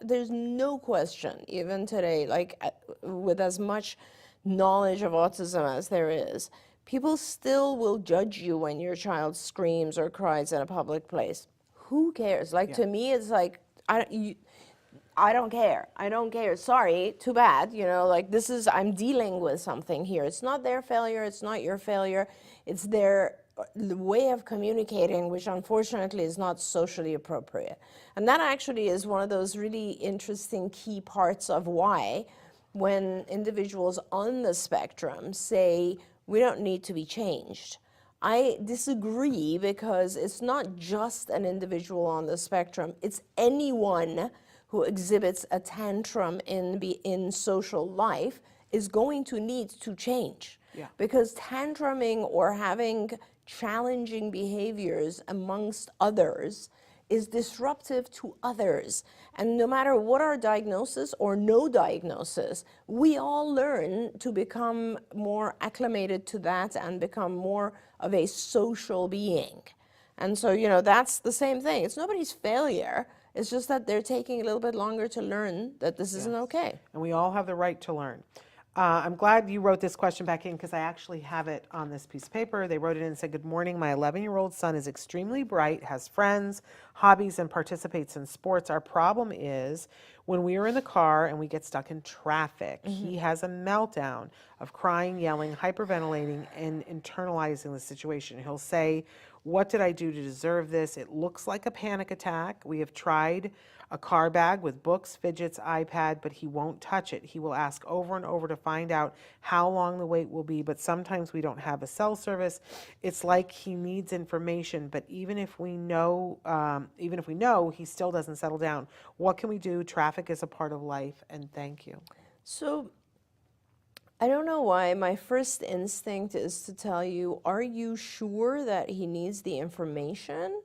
there's no question, even today, like with as much knowledge of autism as there is, people still will judge you when your child screams or cries in a public place. Who cares? Like, to me, it's like, I don't care. I don't care. Sorry, too bad. You know, like I'm dealing with something here. It's not their failure. It's not your failure. It's their way of communicating, which unfortunately is not socially appropriate. And that actually is one of those really interesting key parts of why when individuals on the spectrum say, we don't need to be changed. I disagree, because it's not just an individual on the spectrum. It's anyone who exhibits a tantrum in social life is going to need to change. Because tantruming or having challenging behaviors amongst others is disruptive to others. And no matter what our diagnosis or no diagnosis, we all learn to become more acclimated to that and become more of a social being. And so, you know, that's the same thing. It's nobody's failure. It's just that they're taking a little bit longer to learn that this isn't okay. And we all have the right to learn. I'm glad you wrote this question back in, because I actually have it on this piece of paper. They wrote it in and said, good morning. My 11-year-old son is extremely bright, has friends, hobbies, and participates in sports. Our problem is when we are in the car and we get stuck in traffic, he has a meltdown of crying, yelling, hyperventilating, and internalizing the situation. He'll say, what did I do to deserve this? It looks like a panic attack. We have tried a car bag with books, fidgets, iPad, but he won't touch it. He will ask over and over to find out how long the wait will be, but sometimes we don't have a cell service. It's like he needs information, but even if we know, he still doesn't settle down. What can we do? Traffic is a part of life, and thank you. So I don't know why my first instinct is to tell you, are you sure that he needs the information?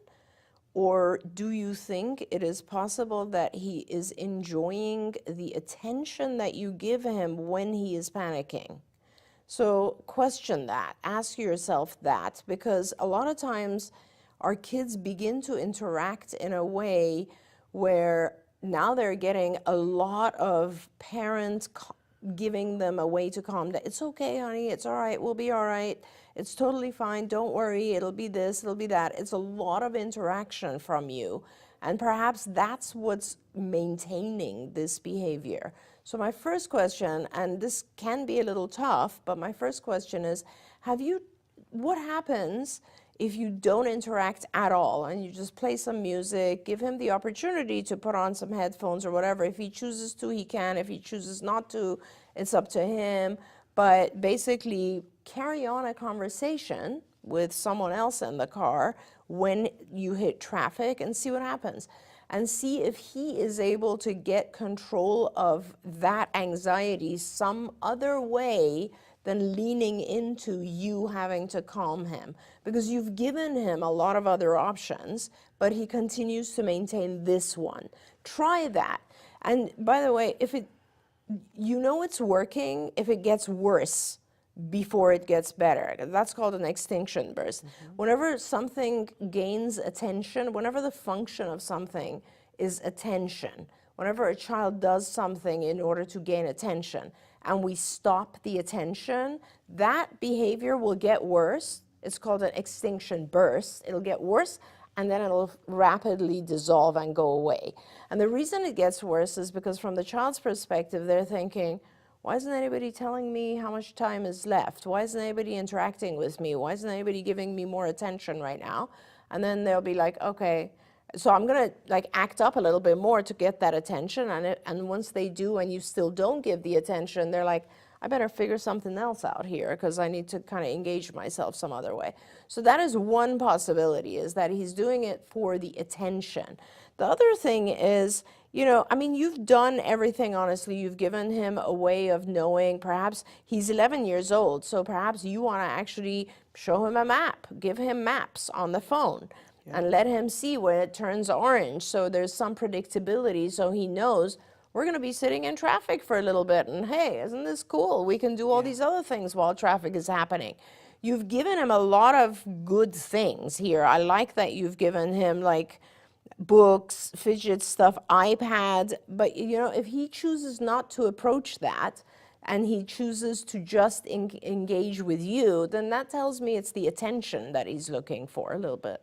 Or do you think it is possible that he is enjoying the attention that you give him when he is panicking? So question that, ask yourself that, because a lot of times our kids begin to interact in a way where now they're getting a lot of parents giving them a way to calm down. It's okay, honey, it's all right, we'll be all right. It's totally fine, don't worry, it'll be this, it'll be that. It's a lot of interaction from you. And perhaps that's what's maintaining this behavior. So my first question, and this can be a little tough, but my first question is, what happens if you don't interact at all and you just play some music, give him the opportunity to put on some headphones or whatever. If he chooses to, he can. If he chooses not to, it's up to him. But basically, carry on a conversation with someone else in the car when you hit traffic and see what happens. and see if he is able to get control of that anxiety some other way than leaning into you having to calm him. Because you've given him a lot of other options, but he continues to maintain this one. Try that. And by the way, if it, you know it's working if it gets worse before it gets better. That's called an extinction burst. Whenever something gains attention, whenever the function of something is attention, whenever a child does something in order to gain attention, and we stop the attention, that behavior will get worse. It's called an extinction burst. It'll get worse, and then it'll rapidly dissolve and go away. And the reason it gets worse is because from the child's perspective, they're thinking, why isn't anybody telling me how much time is left? Why isn't anybody interacting with me? Why isn't anybody giving me more attention right now? And then they'll be like, okay, so I'm gonna like act up a little bit more to get that attention. And once they do and you still don't give the attention, they're like, I better figure something else out here because I need to kind of engage myself some other way. So that is one possibility, is that he's doing it for the attention. The other thing is, you know, I mean, you've done everything, honestly. You've given him a way of knowing. Perhaps he's 11 years old, so perhaps you want to actually show him a map, give him maps on the phone, and let him see when it turns orange. So there's some predictability, so he knows we're going to be sitting in traffic for a little bit, and hey, isn't this cool? We can do all these other things while traffic is happening. You've given him a lot of good things here. I like that you've given him like books, fidget stuff, iPad, but you know, if he chooses not to approach that and he chooses to just engage with you, then that tells me it's the attention that he's looking for a little bit.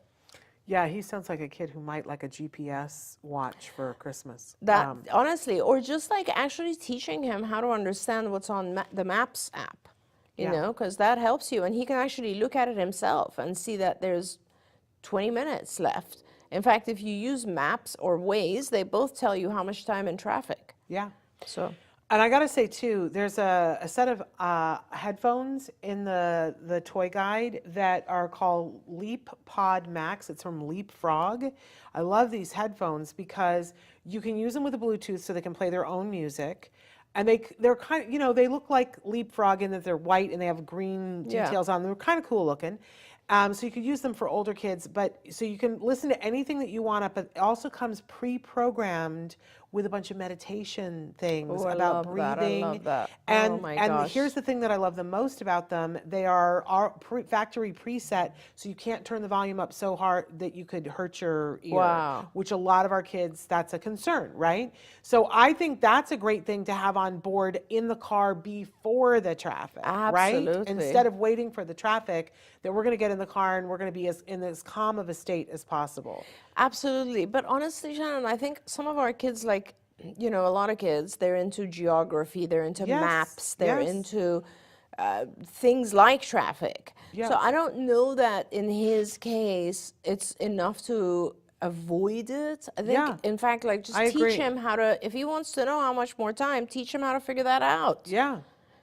Yeah, he sounds like a kid who might like a GPS watch for Christmas. That honestly, or just like actually teaching him how to understand what's on the Maps app, you know, because that helps you, and he can actually look at it himself and see that there's 20 minutes left. In fact, if you use Maps or Waze, they both tell you how much time in traffic. Yeah. So. And I got to say, too, there's a set of headphones in the toy guide that are called Leap Pod Max. It's from Leapfrog. I love these headphones because you can use them with a Bluetooth so they can play their own music. And they're kind of, you know, they look like Leapfrog in that they're white and they have green details on them. They're kind of cool looking. So you could use them for older kids, but so you can listen to anything that you want, but it also comes pre-programmed with a bunch of meditation things about breathing. I love that. And, oh my and gosh. Here's the thing that I love the most about them. They are factory preset, so you can't turn the volume up so hard that you could hurt your ear. Wow. Which a lot of our kids, that's a concern, right? So I think that's a great thing to have on board in the car before the traffic, right? Absolutely. Instead of waiting for the traffic, that we're going to get in the car and we're going to be in as calm of a state as possible. Absolutely. But honestly, Shannon, I think some of our kids, like, you know, a lot of kids, they're into geography, they're into maps, they're into things like traffic. So I don't know that in his case, it's enough to avoid it. I think, in fact, like just teach him how to, if he wants to know how much more time, teach him how to figure that out.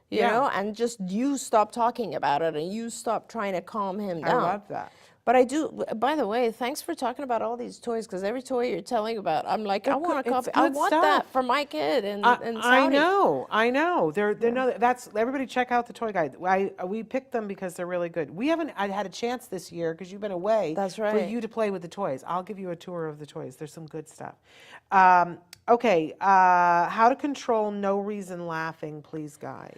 You know, and just you stop talking about it and you stop trying to calm him down. I love that. But I do, by the way, thanks for talking about all these toys, because every toy you're telling about, I'm like, I want a copy. I want that for my kid in Saudi. I know. They're no, that's, everybody check out the toy guide. We picked them because they're really good. We haven't had a chance this year because you've been away. That's For right. you to play with the toys. I'll give you a tour of the toys. There's some good stuff. Okay, how to control no reason laughing, please guide.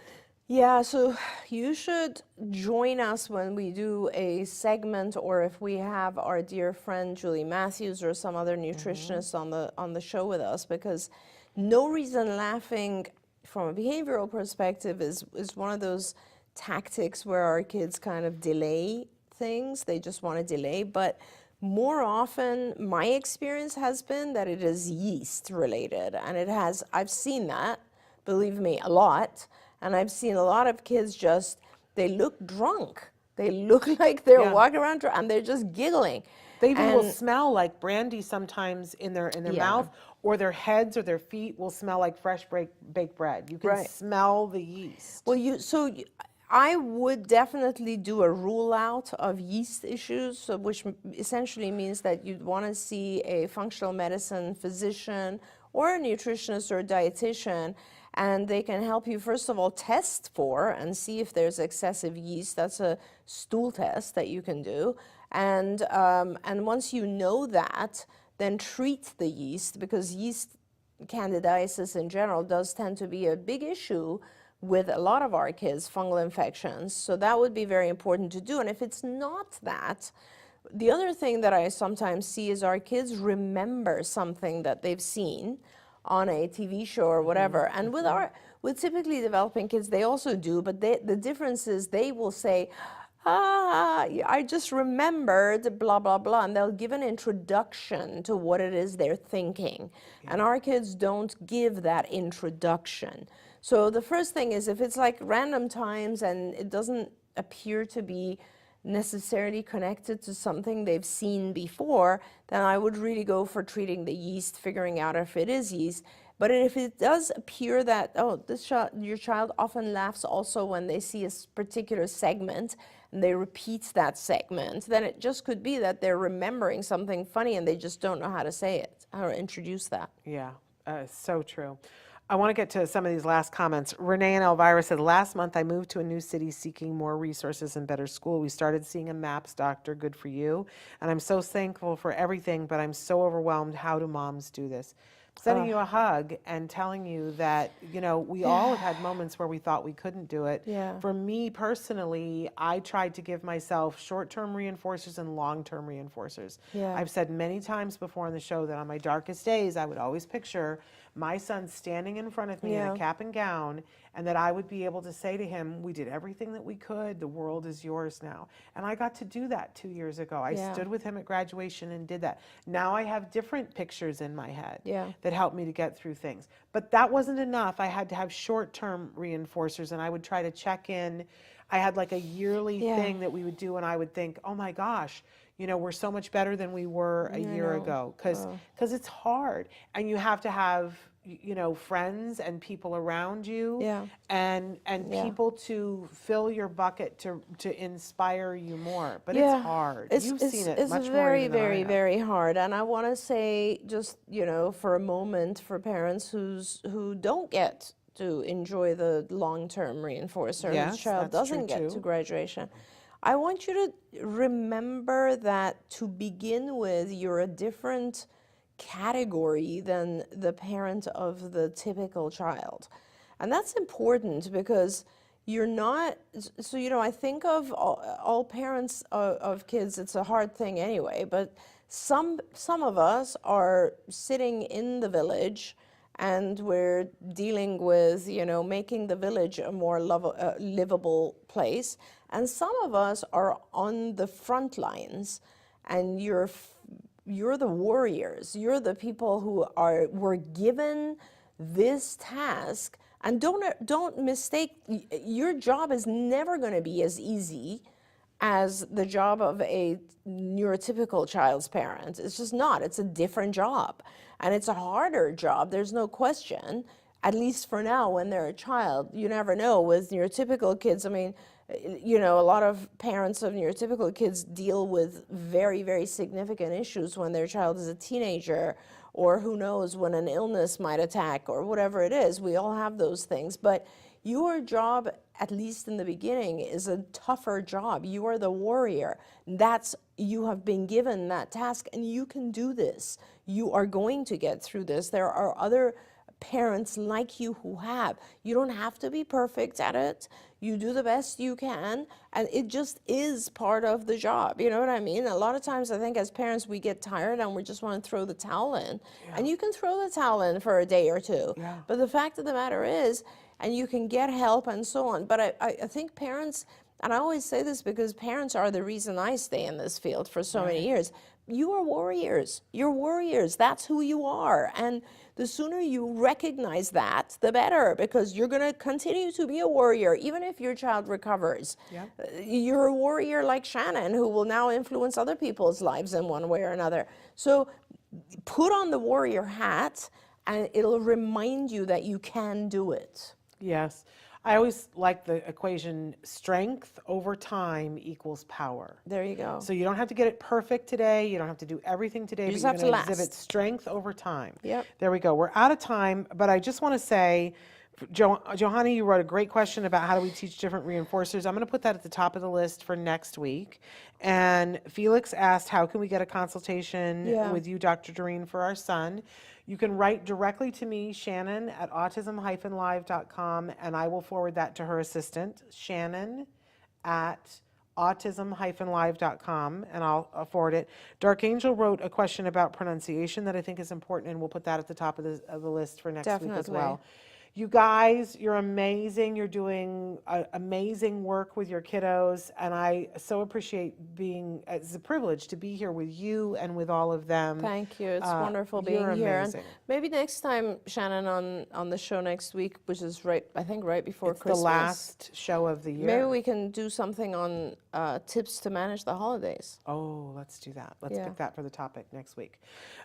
Yeah, so you should join us when we do a segment, or if we have our dear friend Julie Matthews or some other nutritionist on the show with us, because no reason laughing from a behavioral perspective is one of those tactics where our kids kind of delay things. They just want to delay, but more often my experience has been that it is yeast related, and I've seen that, believe me, a lot. And I've seen a lot of kids they look drunk. They look like they're walking around and they're just giggling. They even will smell like brandy sometimes in their mouth, or their heads or their feet will smell like fresh baked bread. You can smell the yeast. Well, I would definitely do a rule out of yeast issues, so which essentially means that you'd want to see a functional medicine physician or a nutritionist or a dietitian, and they can help you, first of all, test for and see if there's excessive yeast. That's a stool test that you can do. And once you know that, then treat the yeast, because yeast candidiasis in general does tend to be a big issue with a lot of our kids, fungal infections. So that would be very important to do. And if it's not that, the other thing that I sometimes see is our kids remember something that they've seen on a TV show or whatever. And with typically developing kids, they also do, but the difference is they will say, I just remembered blah, blah, blah, and they'll give an introduction to what it is they're thinking. And our kids don't give that introduction. So the first thing is, if it's like random times and it doesn't appear to be necessarily connected to something they've seen before, then I would really go for treating the yeast, figuring out if it is yeast. But if it does appear that, oh, your child often laughs also when they see a particular segment and they repeat that segment, then it just could be that they're remembering something funny and they just don't know how to say it, how to introduce that. Yeah, so true. I want to get to some of these last comments. Renee and Elvira said, last month I moved to a new city seeking more resources and better school. We started seeing a MAPS doctor, good for you. And I'm so thankful for everything, but I'm so overwhelmed. How do moms do this? Sending you a hug and telling you that, you know, we all have had moments where we thought we couldn't do it. Yeah. For me personally, I tried to give myself short-term reinforcers and long-term reinforcers. Yeah. I've said many times before on the show that on my darkest days, I would always picture my son standing in front of me in a cap and gown, and that I would be able to say to him, we did everything that we could, the world is yours now. And I got to do that 2 years ago. I stood with him at graduation and did that. Now I have different pictures in my head that help me to get through things. But that wasn't enough. I had to have short-term reinforcers, and I would try to check in. I had like a yearly thing that we would do, and I would think, oh my gosh, you know, we're so much better than we were a year ago, because it's hard, and you have to have, you know, friends and people around you, and people to fill your bucket to inspire you more. But it's hard. You've seen it much more very, than I very, have. very hard. And I want to say, just, you know, for a moment, for parents who don't get to enjoy the long-term reinforcer, whose child doesn't get to graduation, I want you to remember that to begin with, you're a different category than the parent of the typical child. And that's important, because you're not, so, you know, I think of all parents of kids, it's a hard thing anyway, but some of us are sitting in the village and we're dealing with, you know, making the village a more livable place. And some of us are on the front lines, and you're the warriors. You're the people who were given this task. And don't mistake, your job is never going to be as easy as the job of a neurotypical child's parent. It's just not. It's a different job. And it's a harder job, there's no question, at least for now when they're a child. You never know with neurotypical kids. I mean, you know, a lot of parents of neurotypical kids deal with very, very significant issues when their child is a teenager, or who knows, when an illness might attack or whatever it is. We all have those things. But your job, at least in the beginning, is a tougher job. You are the warrior. You have been given that task, and you can do this. You are going to get through this. There are other parents like you who have. You don't have to be perfect at it. You do the best you can, and it just is part of the job. You know what I mean? A lot of times I think as parents we get tired and we just want to throw the towel in. And you can throw the towel in for a day or two. But the fact of the matter is, and you can get help and so on. But I think parents, and I always say this because parents are the reason I stay in this field for so many years. You are warriors. You're warriors. That's who you are. And the sooner you recognize that, the better, because you're going to continue to be a warrior, even if your child recovers. You're a warrior like Shannon, who will now influence other people's lives in one way or another. So put on the warrior hat, and it'll remind you that you can do it. Yes. I always like the equation strength over time equals power. There you go. So you don't have to get it perfect today. You don't have to do everything today, but just you're have going to to exhibit last. strength over time. Yep. There we go. We're out of time, but I just want to say, Johanna, you wrote a great question about how do we teach different reinforcers. I'm going to put that at the top of the list for next week. And Felix asked, how can we get a consultation with you, Dr. Doreen, for our son? You can write directly to me, Shannon, at autism-live.com, and I will forward that to her assistant, Shannon, at autism-live.com, and I'll forward it. Dark Angel wrote a question about pronunciation that I think is important, and we'll put that at the top of the list for next week as well. You guys, you're amazing. You're doing amazing work with your kiddos, and I so appreciate it's a privilege to be here with you and with all of them. Thank you. It's wonderful being you're here. amazing. And maybe next time, Shannon, on the show next week, which is right before Christmas. The last show of the year. Maybe we can do something on tips to manage the holidays. Oh, let's do that. Let's pick that for the topic next week.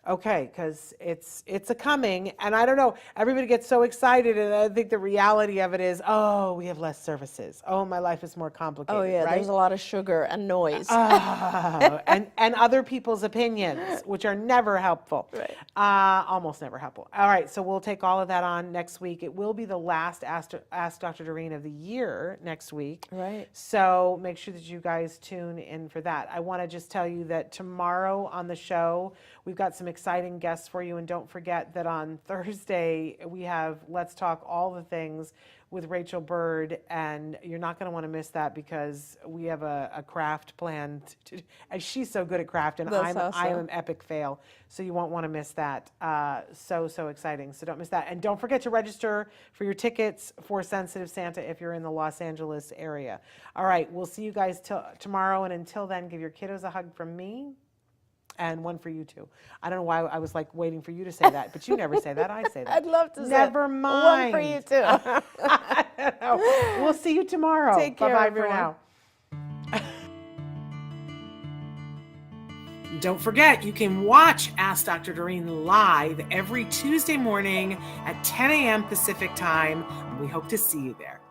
Okay, because it's a coming, and I don't know, everybody gets so excited, and I think the reality of it is, oh, we have less services. Oh, my life is more complicated. Oh yeah, right? there's a lot of sugar and noise. and other people's opinions, which are never helpful. Right. Almost never helpful. All right, so we'll take all of that on next week. It will be the last Ask Dr. Doreen of the year next week. Right. So make sure that you guys tune in for that. I want to just tell you that tomorrow on the show, we've got some exciting guests for you. And don't forget that on Thursday, we have Let's Talk All the Things with Rachel Bird, and you're not going to want to miss that because we have a craft planned. And she's so good at craft, and I am an epic fail, so you won't want to miss that. So exciting, so don't miss that. And don't forget to register for your tickets for Sensitive Santa if you're in the Los Angeles area. All right, we'll see you guys tomorrow, and until then, give your kiddos a hug from me. And one for you too. I don't know why I was like waiting for you to say that, but you never say that. I say that. I'd love to say Never mind. one for you too. I don't know. We'll see you tomorrow. Take care, Bye-bye everyone. for now. Don't forget, you can watch Ask Dr. Doreen live every Tuesday morning at 10 a.m. Pacific time. We hope to see you there.